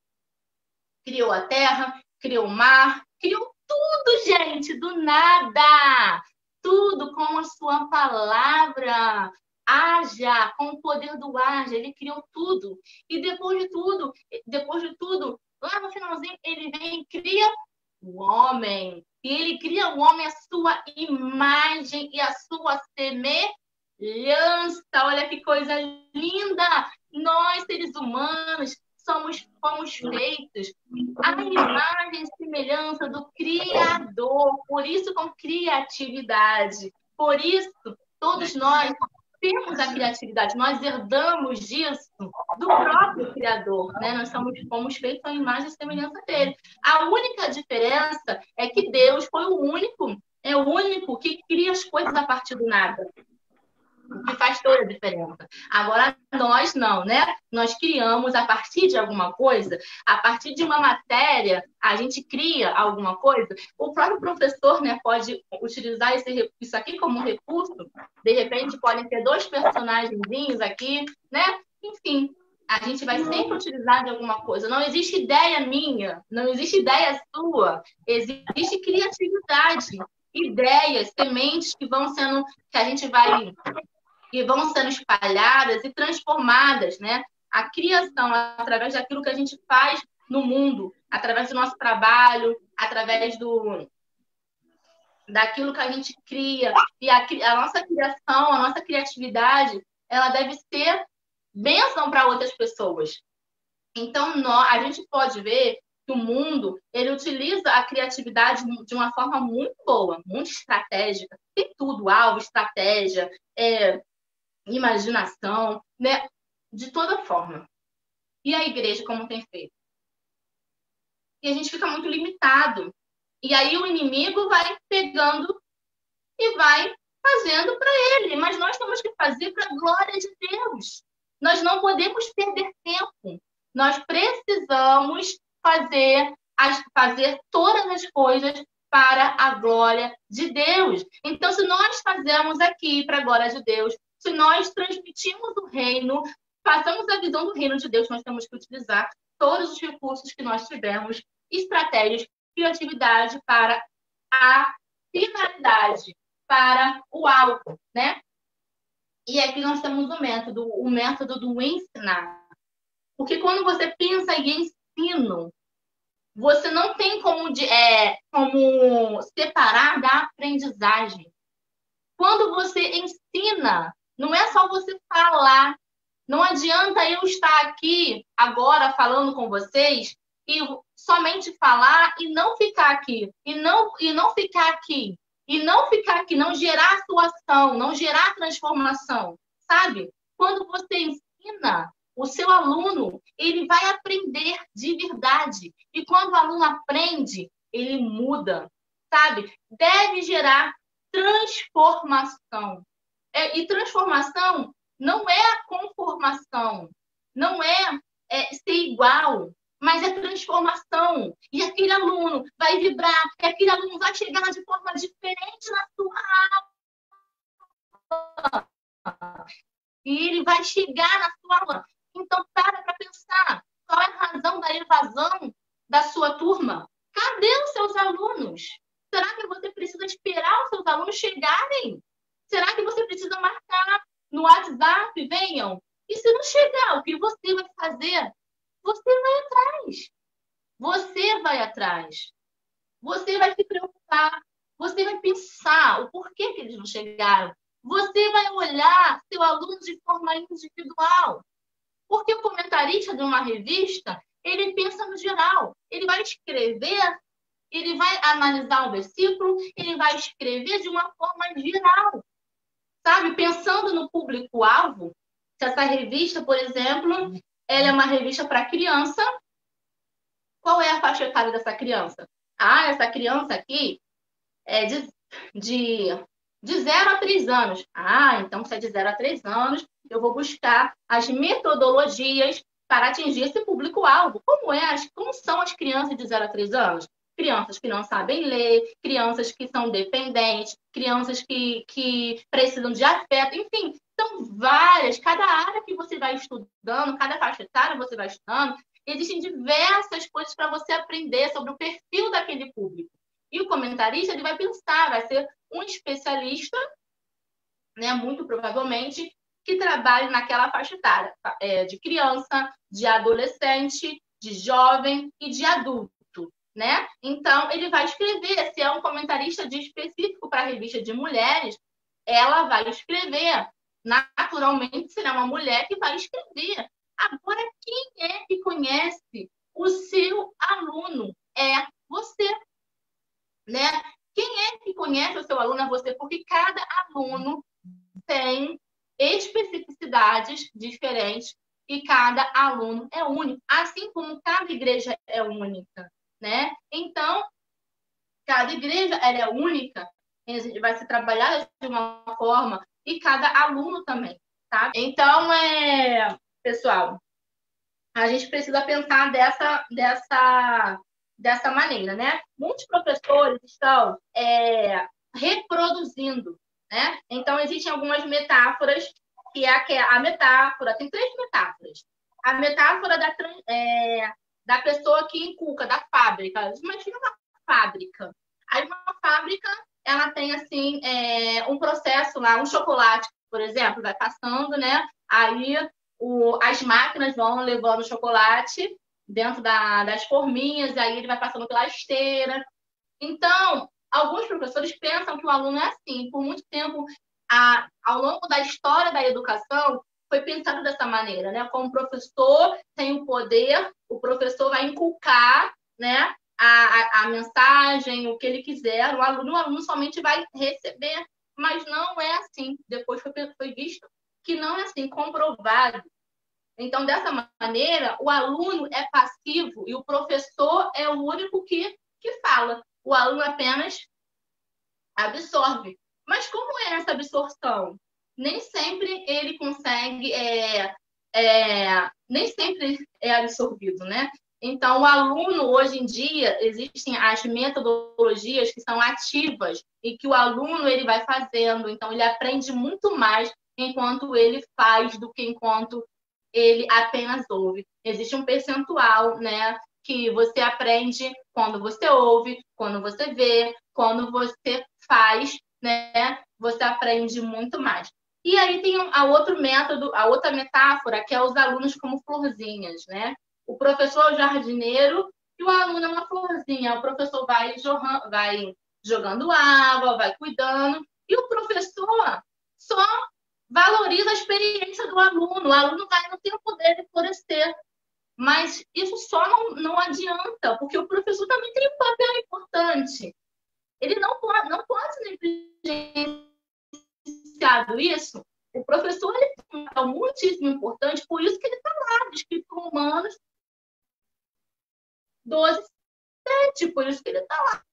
criou a terra, criou o mar, criou tudo, gente, do nada. Tudo com a sua palavra. Haja, com o poder do haja, ele criou tudo. E depois de tudo, lá no finalzinho, ele vem e cria o homem. E ele cria o homem à sua imagem e à sua semelhança. Olha que coisa linda! Nós, seres humanos, fomos feitos à imagem e semelhança do Criador. Por isso, com criatividade. Por isso, todos nós temos a criatividade. Nós herdamos disso do próprio Criador, né? Nós fomos feitos à imagem e semelhança dele. A única diferença é que Deus foi o único que cria as coisas a partir do nada. O que faz toda a diferença. Agora, nós não, né? Nós criamos a partir de alguma coisa, a partir de uma matéria, a gente cria alguma coisa. O próprio professor, né, pode utilizar isso aqui como recurso. De repente, podem ter 2 personagenzinhos aqui, né? Enfim, A gente vai sempre utilizar de alguma coisa. Não existe ideia minha, não existe ideia sua, existe criatividade, ideias, sementes que vão sendo, que vão sendo espalhadas e transformadas, né? A criação, através daquilo que a gente faz no mundo, através do nosso trabalho, através daquilo que a gente cria. E a nossa criação, a nossa criatividade, ela deve ser bênção para outras pessoas. Então, a gente pode ver que o mundo, ele utiliza a criatividade de uma forma muito boa, muito estratégica. Tem tudo, alvo, estratégia, imaginação, né? De toda forma. E a igreja, como tem feito? E a gente fica muito limitado. E aí o inimigo vai pegando e vai fazendo para ele. Mas nós temos que fazer para a glória de Deus. Nós não podemos perder tempo. Nós precisamos fazer todas as coisas para a glória de Deus. Então, se nós fazemos aqui para a glória de Deus, se nós transmitimos o reino, passamos a visão do reino de Deus, nós temos que utilizar todos os recursos que nós tivermos, estratégias, criatividade para a finalidade, para o alvo, né? E aqui nós temos o método do ensinar. Porque quando você pensa em ensino, você não tem como separar da aprendizagem. Quando você ensina, não é só você falar. Não adianta eu estar aqui agora falando com vocês e somente falar e não ficar aqui. E não ficar aqui. E não ficar aqui, não gerar atuação, não gerar transformação. Sabe? Quando você ensina, o seu aluno, ele vai aprender de verdade. E quando o aluno aprende, ele muda, sabe? Deve gerar transformação. E transformação não é a conformação, não é ser igual, mas é transformação. E aquele aluno vai vibrar, e aquele aluno vai chegar de forma diferente na sua aula. E ele vai chegar na sua aula. Então, para pensar qual é a razão da evasão da sua turma. Cadê os seus alunos? Será que você precisa esperar os seus alunos chegarem? Será que você precisa marcar no WhatsApp? Venham. E se não chegar, o que você vai fazer? Você vai atrás. Você vai atrás. Você vai se preocupar. Você vai pensar o porquê que eles não chegaram. Você vai olhar seu aluno de forma individual. Porque o comentarista de uma revista, ele pensa no geral. Ele vai escrever, ele vai analisar o versículo, ele vai escrever de uma forma geral. Sabe? Pensando no público-alvo, se essa revista, por exemplo, ela é uma revista para criança, qual é a faixa etária dessa criança? Ah, essa criança aqui é de 0 a 3 anos. Ah, então se é de 0 a 3 anos, eu vou buscar as metodologias para atingir esse público-alvo. Como são as crianças de 0 a 3 anos? Crianças que não sabem ler, crianças que são dependentes, crianças que precisam de afeto, enfim, são várias. Cada área que você vai estudando, cada faixa etária você vai estudando, existem diversas coisas para você aprender sobre o perfil daquele público. E o comentarista, ele vai pensar, vai ser um especialista, né, muito provavelmente, que trabalhe naquela faixa etária, de criança, de adolescente, de jovem e de adulto, né? Então, ele vai escrever, se é um comentarista de específico para a revista de mulheres, ela vai escrever. Naturalmente, será uma mulher que vai escrever. Agora, quem é que conhece o seu aluno? É você, né? Quem é que conhece o seu aluno? É você, porque cada aluno tem especificidades diferentes e cada aluno é único, assim como cada igreja é única, né? Então, cada igreja ela é única, a gente vai se trabalhar de uma forma e cada aluno também, tá? Então, pessoal, a gente precisa pensar dessa maneira, né? Muitos professores estão reproduzindo, né? Então, existem algumas metáforas, que é a metáfora, tem 3 metáforas. a metáfora da pessoa que inculca, da fábrica. Imagina uma fábrica. Aí uma fábrica, ela tem assim um processo lá, um chocolate, por exemplo, vai passando, né? Aí as máquinas vão levando o chocolate dentro das forminhas, e aí ele vai passando pela esteira. Então, alguns professores pensam que o aluno é assim. Por muito tempo, ao longo da história da educação, foi pensado dessa maneira, né? Como o professor tem o poder, o professor vai inculcar, né, a mensagem, o que ele quiser, o aluno somente vai receber, mas não é assim. Depois foi visto que não é assim, comprovado. Então, dessa maneira, o aluno é passivo e o professor é o único que fala. O aluno apenas absorve. Mas como é essa absorção? Nem sempre ele consegue, nem sempre é absorvido, né? Então, o aluno, hoje em dia, existem as metodologias que são ativas e que o aluno ele vai fazendo. Então, ele aprende muito mais enquanto ele faz do que enquanto ele apenas ouve. Existe um percentual, né, que você aprende quando você ouve, quando você vê, quando você faz, né, você aprende muito mais. E aí tem a outro método, a outra metáfora, que é os alunos como florzinhas, né? O professor é o jardineiro e o aluno é uma florzinha. O professor vai jogando água, vai cuidando, e o professor só valoriza a experiência do aluno. O aluno não tem o poder de florescer. Mas isso só não adianta, porque o professor também tem um papel importante. Ele não pode negligenciar isso. O professor ele tem um papel muitíssimo importante, por isso que ele está lá, escrito em Romanos 12:7, por isso que ele está lá.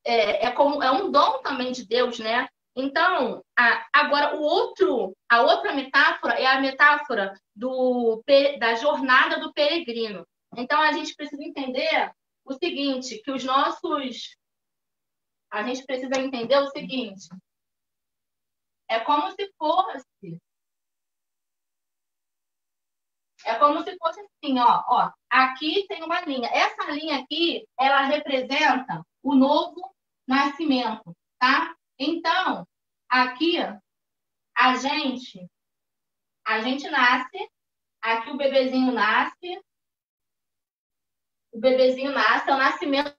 É um dom também de Deus, né? Então, agora a outra metáfora é a metáfora da jornada do peregrino. Então, a gente precisa entender o seguinte, a gente precisa entender o seguinte, é como se fosse assim, ó, aqui tem uma linha. Essa linha aqui, ela representa o novo nascimento, tá? Então, aqui a gente nasce, aqui o bebezinho nasce, é o nascimento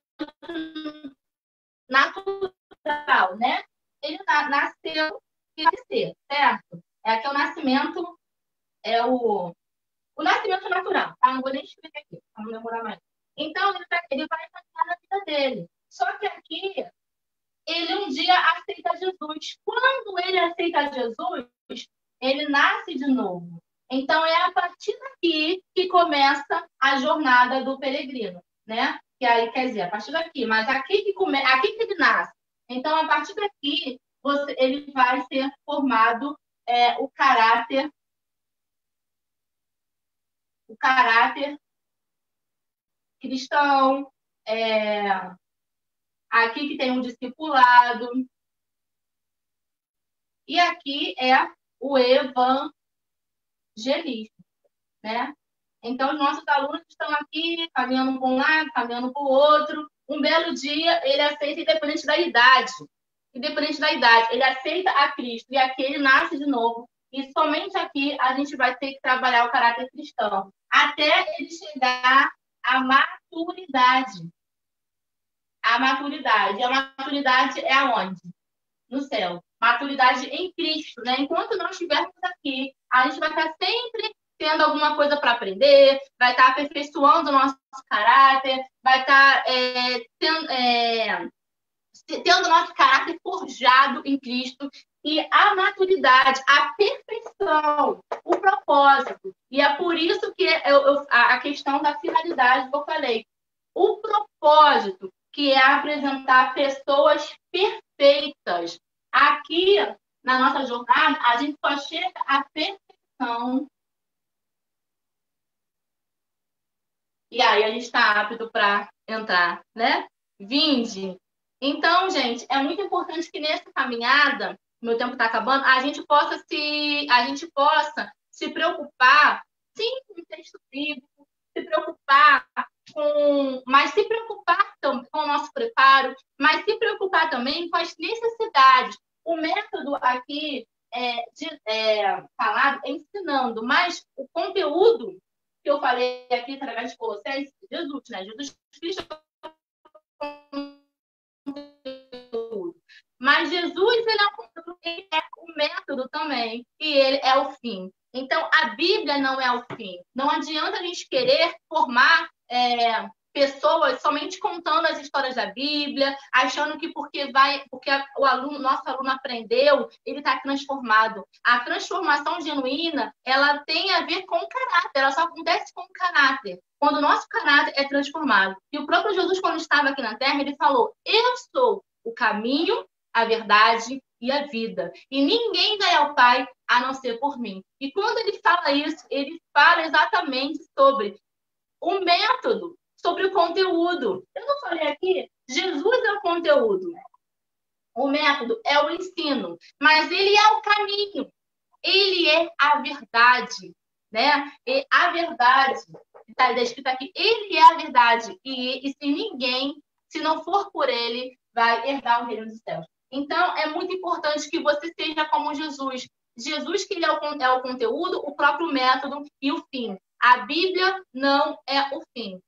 natural, né? Ele nasceu e nascer, certo? Aqui é o nascimento, o nascimento natural, tá? Não vou nem explicar aqui, para não demorar mais. Então, ele vai caminhar na vida dele. Só que aqui, ele um dia aceita Jesus. Quando ele aceita Jesus, ele nasce de novo. Então, é a partir daqui que começa a jornada do peregrino, né? Que aí, quer dizer, a partir daqui, mas aqui que ele nasce. Então, a partir daqui, ele vai ser formado o caráter cristão, aqui que tem um discipulado, e aqui é o evangelismo, né? Então, os nossos alunos estão aqui, caminhando para um lado, caminhando para o outro. Um belo dia, ele aceita, independente da idade, ele aceita a Cristo, e aqui ele nasce de novo. E somente aqui a gente vai ter que trabalhar o caráter cristão, até ele chegar à maturidade. A maturidade é aonde? No céu. Maturidade em Cristo, né? Enquanto nós estivermos aqui, a gente vai estar sempre tendo alguma coisa para aprender, vai estar aperfeiçoando o nosso caráter, vai estar tendo o nosso caráter forjado em Cristo. E a maturidade, a perfeição, o propósito. E é por isso que a questão da finalidade que eu falei. O propósito, que é apresentar pessoas perfeitas. Aqui, na nossa jornada, a gente só chega à perfeição. E aí a gente está apto para entrar, né? Vinde. Então, gente, é muito importante que nessa caminhada, meu tempo está acabando, a gente possa se preocupar sim com o texto bíblico, se preocupar mas se preocupar também com o nosso preparo, mas se preocupar também com as necessidades. O método aqui falado é ensinando, mas o conteúdo que eu falei aqui através de Colossenses, Jesus, né? Jesus Cristo mas Jesus ele é o método também, e ele é o fim. Então, a Bíblia não é o fim. Não adianta a gente querer formar pessoas somente contando as histórias da Bíblia, achando que porque nosso aluno aprendeu, ele está transformado. A transformação genuína, ela tem a ver com o caráter, ela só acontece com o caráter, quando o nosso caráter é transformado. E o próprio Jesus, quando estava aqui na Terra, ele falou: eu sou o caminho, a verdade e a vida. E ninguém vai ao Pai a não ser por mim. E quando ele fala isso, ele fala exatamente sobre o método, sobre o conteúdo. Eu não falei aqui, Jesus é o conteúdo. O método é o ensino, mas ele é o caminho. Ele é a verdade, né? E a verdade, está escrito aqui, ele é a verdade. E se ninguém, se não for por ele, vai herdar o reino dos céus. Então, é muito importante que você seja como Jesus. Jesus, que ele é o conteúdo, o próprio método e o fim. A Bíblia não é o fim.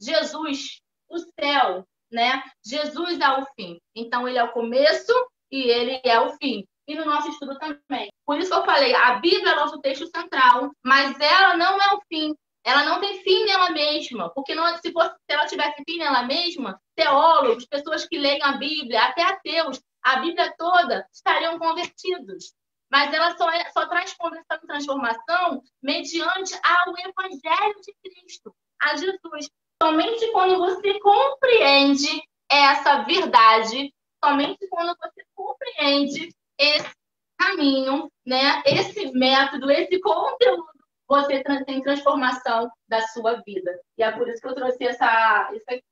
Jesus, o céu, né? Jesus é o fim. Então, ele é o começo e ele é o fim. E no nosso estudo também. Por isso que eu falei, a Bíblia é nosso texto central, mas ela não é o fim. Ela não tem fim nela mesma, porque se ela tivesse fim nela mesma, teólogos, pessoas que leem a Bíblia, até ateus, a Bíblia toda estariam convertidos. Mas ela só traz conversão e transformação mediante ao Evangelho de Cristo, a Jesus. Somente quando você compreende essa verdade, somente quando você compreende esse caminho, né, esse método, esse conteúdo, você tem transformação da sua vida. E é por isso que eu trouxe isso aqui.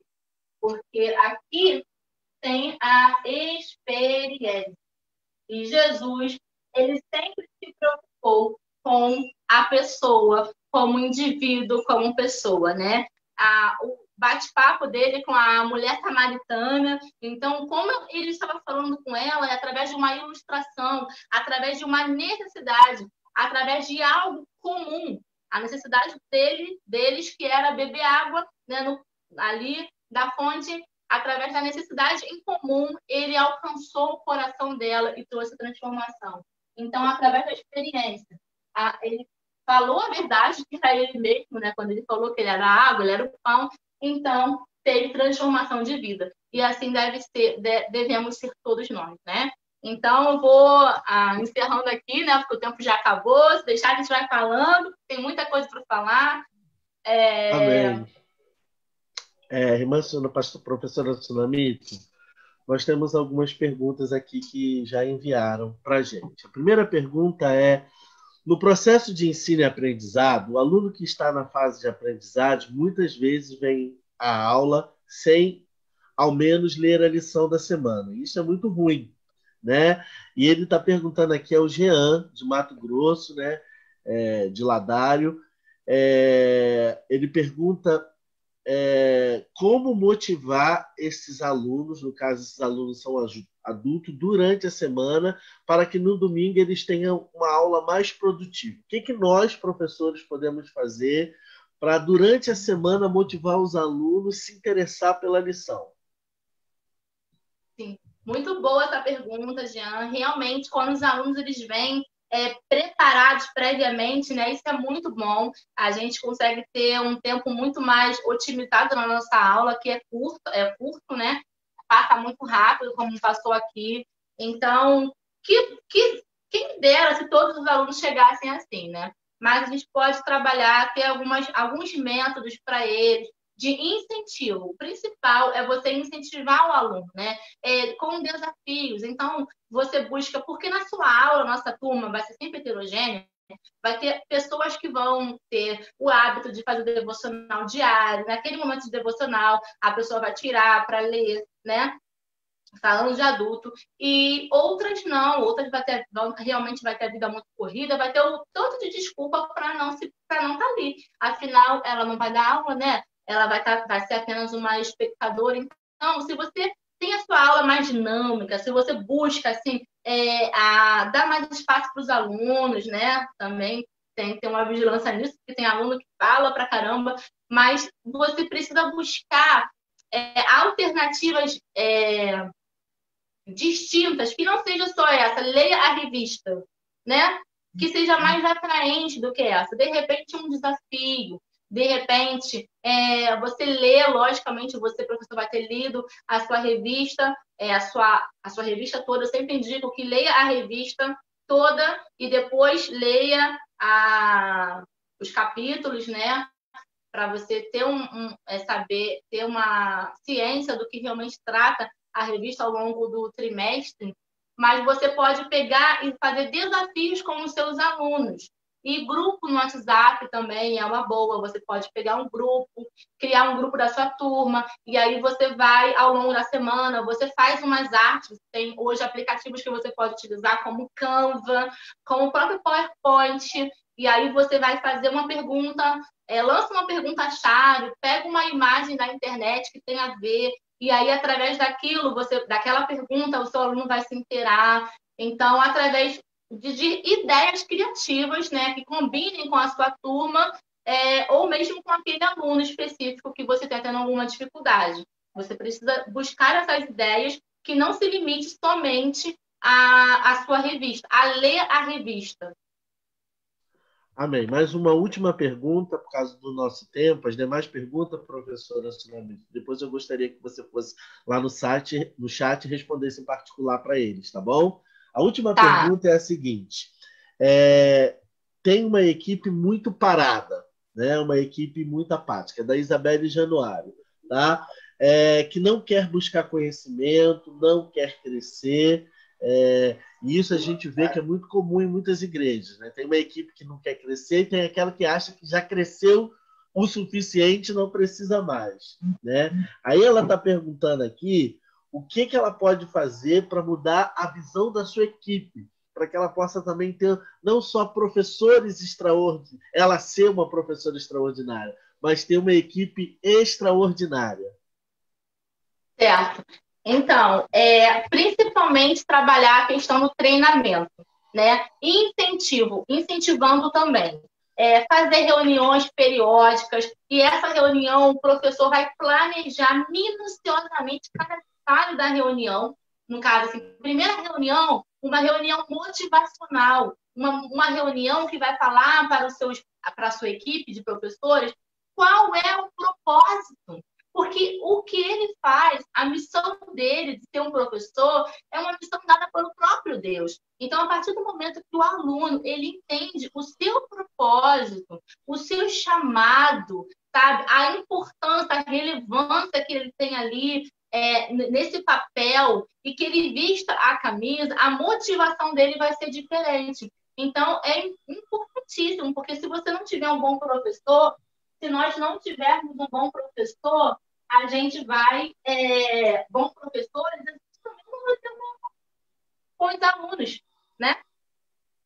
Porque aqui tem a experiência. E Jesus, ele sempre se preocupou com a pessoa, como indivíduo, como pessoa, né? O bate-papo dele com a mulher samaritana. Então, como ele estava falando com ela, através de uma ilustração, através de uma necessidade, através de algo comum, a necessidade deles, que era beber água, né, ali da fonte, através da necessidade em comum, ele alcançou o coração dela e trouxe transformação. Então, através da experiência, ele falou a verdade que era ele mesmo, né? Quando ele falou que ele era a água, ele era o pão, então teve transformação de vida. E assim devemos ser todos nós, né? Então, eu vou encerrando aqui, né? Porque o tempo já acabou. Se deixar, a gente vai falando. Tem muita coisa para falar. Amém. Irmã professora Tsunamito, nós temos algumas perguntas aqui que já enviaram para a gente. A primeira pergunta é: no processo de ensino e aprendizado, o aluno que está na fase de aprendizagem muitas vezes vem à aula sem, ao menos, ler a lição da semana. Isso é muito ruim, né? E ele está perguntando aqui ao Jean, de Mato Grosso, né? De Ladário. Ele pergunta como motivar esses alunos, no caso, esses alunos são adultos, durante a semana, para que no domingo eles tenham uma aula mais produtiva. O que nós, professores, podemos fazer para, durante a semana, motivar os alunos a se interessar pela lição? Sim, muito boa essa pergunta, Jean. Realmente, quando os alunos eles vêm preparados previamente, né? Isso é muito bom. A gente consegue ter um tempo muito mais otimizado na nossa aula, que é curto, né? Passa muito rápido, como passou aqui. Então, quem dera se todos os alunos chegassem assim, né? Mas a gente pode trabalhar, ter alguns métodos para eles, de incentivo. O principal é você incentivar o aluno, né? Com desafios. Então, você busca, porque na sua aula, nossa turma vai ser sempre heterogênea, vai ter pessoas que vão ter o hábito de fazer devocional diário. Naquele momento de devocional, a pessoa vai tirar para ler, né? falando de adulto, e outras não, outras realmente vai ter a vida muito corrida, vai ter o tanto de desculpa para não estar ali. Afinal, ela não vai dar aula, né? Ela vai ser apenas uma espectadora. Então, se você tem a sua aula mais dinâmica, se você busca assim, dar mais espaço para os alunos, né? Também tem que ter uma vigilância nisso, porque tem aluno que fala pra caramba, mas você precisa buscar alternativas distintas, que não seja só essa, leia a revista, né? Que seja mais atraente do que essa. De repente, um desafio. De repente, você lê, logicamente, você, professor, vai ter lido a sua revista, a sua revista toda. Eu sempre indico que leia a revista toda e depois leia os capítulos, né? Para você ter saber, ter uma ciência do que realmente trata a revista ao longo do trimestre, mas você pode pegar e fazer desafios com os seus alunos. E grupo no WhatsApp também é uma boa. Você pode pegar um grupo, criar um grupo da sua turma, e aí você vai, ao longo da semana, você faz umas artes. Tem hoje aplicativos que você pode utilizar, como Canva, como o próprio PowerPoint, e aí você vai fazer uma pergunta, lança uma pergunta-chave, pega uma imagem da internet que tem a ver, e aí, através daquilo, daquela pergunta, o seu aluno vai se inteirar. Então, através de ideias criativas, né, que combinem com a sua turma, ou mesmo com aquele aluno específico que você está tendo alguma dificuldade. Você precisa buscar essas ideias que não se limite somente à sua revista, a ler a revista. Amém. Mais uma última pergunta, por causa do nosso tempo. As demais perguntas, professora Sulamita, depois eu gostaria que você fosse lá no chat e respondesse em particular para eles, tá bom? A última pergunta é a seguinte. Tem uma equipe muito parada, né? Uma equipe muito apática, da Isabelle Januário, tá? Que não quer buscar conhecimento, não quer crescer, e isso a gente vê que é muito comum em muitas igrejas, né? Tem uma equipe que não quer crescer e tem aquela que acha que já cresceu o suficiente e não precisa mais, né? Aí ela está perguntando aqui o que ela pode fazer para mudar a visão da sua equipe, para que ela possa também ter não só professores extraordinários, ela ser uma professora extraordinária, mas ter uma equipe extraordinária. Certo. Então, principalmente trabalhar a questão do treinamento, né? E incentivando também. Fazer reuniões periódicas, e essa reunião o professor vai planejar minuciosamente cada detalhe da reunião. No caso, assim, primeira reunião, uma reunião motivacional, uma reunião que vai falar para a sua equipe de professores qual é o propósito. Porque o que ele faz, a missão dele de ser um professor, é uma missão dada pelo próprio Deus. Então, a partir do momento que o aluno ele entende o seu propósito, o seu chamado, sabe, a importância, a relevância que ele tem ali nesse papel e que ele vista a camisa, a motivação dele vai ser diferente. Então, é importantíssimo, porque se você não tiver um bom professor, se nós não tivermos um bom professor, a gente vai... bons professores, a gente também não vai ter bons alunos, né?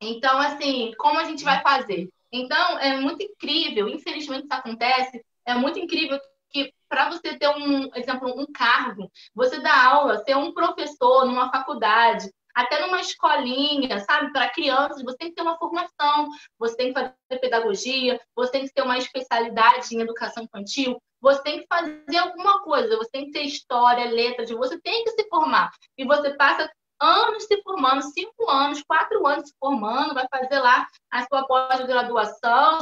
Então, assim, como a gente vai fazer? Então, é muito incrível, infelizmente isso acontece, é muito incrível que para você ter um cargo, você dá aula, ser um professor numa faculdade, até numa escolinha, sabe, para crianças, você tem que ter uma formação, você tem que fazer pedagogia, você tem que ter uma especialidade em educação infantil, você tem que fazer alguma coisa, você tem que ter história, letras, você tem que se formar. E você passa anos se formando, 5 anos, 4 anos se formando, vai fazer lá a sua pós-graduação,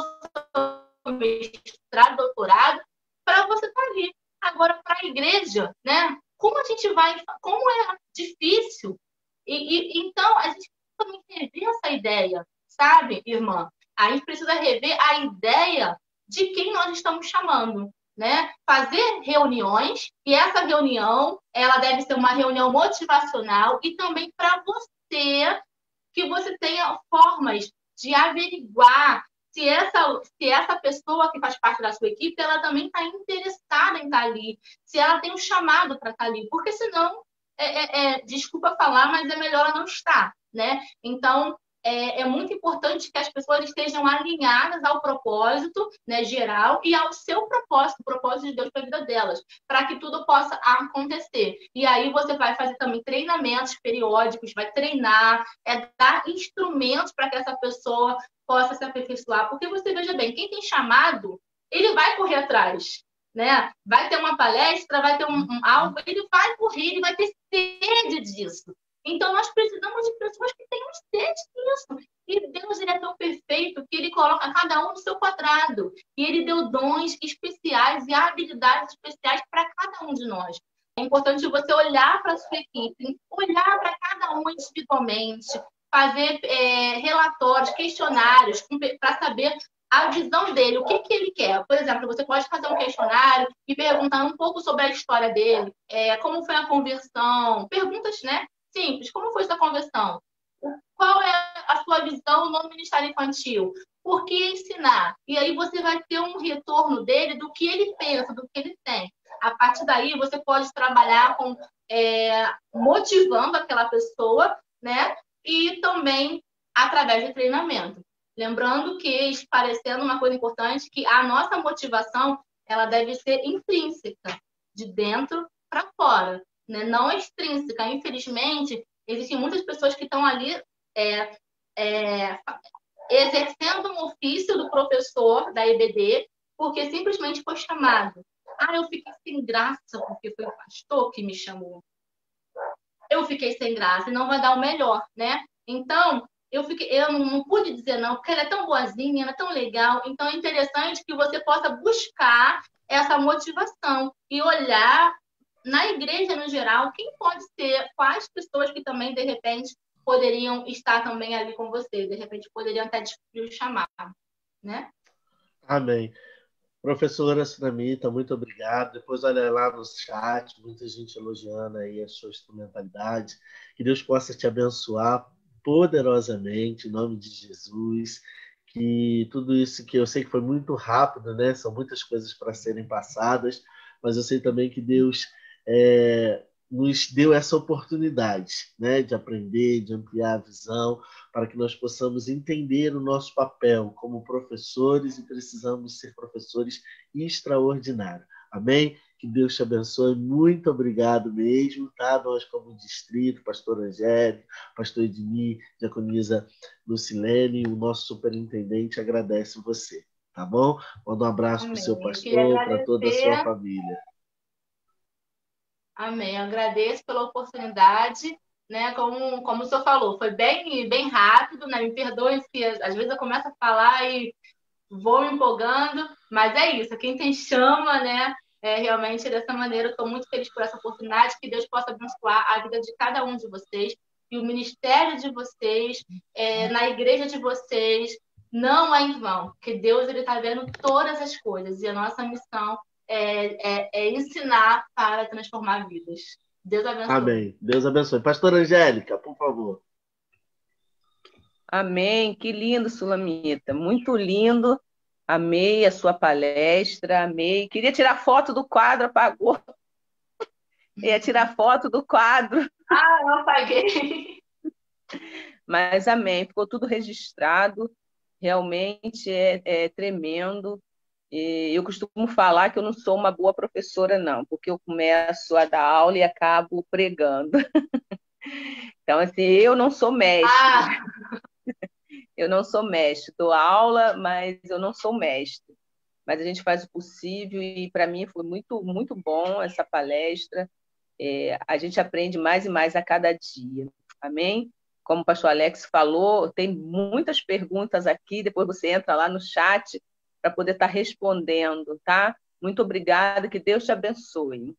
mestrado, doutorado, para você estar ali. Agora, para a igreja, né? Como é difícil. Então, a gente também rever essa ideia, sabe, irmã? A gente precisa rever a ideia de quem nós estamos chamando, né? Fazer reuniões, e essa reunião, ela deve ser uma reunião motivacional e também para você, que você tenha formas de averiguar se essa pessoa que faz parte da sua equipe, ela também está interessada em estar ali, se ela tem um chamado para estar ali, porque senão desculpa falar, mas é melhor não estar, né? Então, é muito importante que as pessoas estejam alinhadas ao propósito, né, geral e ao seu propósito, o propósito de Deus para a vida delas, para que tudo possa acontecer. E aí você vai fazer também treinamentos periódicos, vai treinar, dar instrumentos para que essa pessoa possa se aperfeiçoar. Porque você veja bem, quem tem chamado, ele vai correr atrás, né? Vai ter uma palestra, vai ter algo, ele vai correr, ele vai ter sede disso. Então, nós precisamos de pessoas que tenham sede disso. E Deus, ele é tão perfeito que ele coloca cada um no seu quadrado. E ele deu dons especiais e habilidades especiais para cada um de nós. É importante você olhar para a sua equipe, olhar para cada um individualmente, fazer relatórios, questionários, para saber a visão dele, o que ele quer. Por exemplo, você pode fazer um questionário e perguntar um pouco sobre a história dele, como foi a conversão, perguntas, né? Simples. Como foi sua conversão? Qual é a sua visão no ministério infantil? Por que ensinar? E aí você vai ter um retorno dele do que ele pensa, do que ele tem. A partir daí, você pode trabalhar com motivando aquela pessoa, né? E também através de treinamento. Lembrando que, parecendo uma coisa importante, que a nossa motivação ela deve ser intrínseca, de dentro para fora, né? Não extrínseca. Infelizmente, existem muitas pessoas que estão ali exercendo um ofício do professor da EBD porque simplesmente foi chamado. Eu fiquei sem graça porque foi o pastor que me chamou. Eu fiquei sem graça e não vai dar o melhor, né? Então, eu não pude dizer não, porque ela é tão boazinha, ela é tão legal. Então, é interessante que você possa buscar essa motivação e olhar na igreja no geral, quem pode ser, quais pessoas que também, de repente, poderiam estar também ali com você, de repente, poderiam até descobrir o chamado, né? Amém. Professora Sunamita, muito obrigado. Depois olha lá no chat, muita gente elogiando aí a sua instrumentalidade. Que Deus possa te abençoar poderosamente, em nome de Jesus. Que tudo isso que eu sei que foi muito rápido, né? São muitas coisas para serem passadas, mas eu sei também que Deus nos deu essa oportunidade, né? De aprender, de ampliar a visão, para que nós possamos entender o nosso papel como professores e precisamos ser professores extraordinários. Amém? Que Deus te abençoe. Muito obrigado mesmo, tá? Nós, como distrito, pastor Angélico, pastor Edmir, diaconisa Lucilene, o nosso superintendente agradece você, tá bom? Manda um abraço para o seu pastor, para toda a sua família. Amém. Eu agradeço pela oportunidade, né? Como o senhor falou, foi bem rápido, né? Me perdoem se às vezes eu começo a falar e vou me empolgando, mas é isso. Quem tem chama, né? Realmente dessa maneira, eu estou muito feliz por essa oportunidade, que Deus possa abençoar a vida de cada um de vocês e o ministério de vocês, na igreja de vocês, não é em vão, porque Deus ele está vendo todas as coisas e a nossa missão é ensinar para transformar vidas. Deus abençoe. Amém. Deus abençoe. Pastora Angélica, por favor. Amém. Que lindo, Sulamita. Muito lindo. Amei a sua palestra, amei. Queria tirar foto do quadro, apagou. Ia tirar foto do quadro. Eu apaguei. Mas amém, ficou tudo registrado. Realmente é tremendo. E eu costumo falar que eu não sou uma boa professora, não, porque eu começo a dar aula e acabo pregando. Então, assim, eu não sou mestre. Eu não sou mestre. Dou aula, mas eu não sou mestre. Mas a gente faz o possível e, para mim, foi muito, muito bom essa palestra. A gente aprende mais e mais a cada dia. Amém? Como o pastor Alex falou, tem muitas perguntas aqui, depois você entra lá no chat para poder estar respondendo, tá? Muito obrigada, que Deus te abençoe.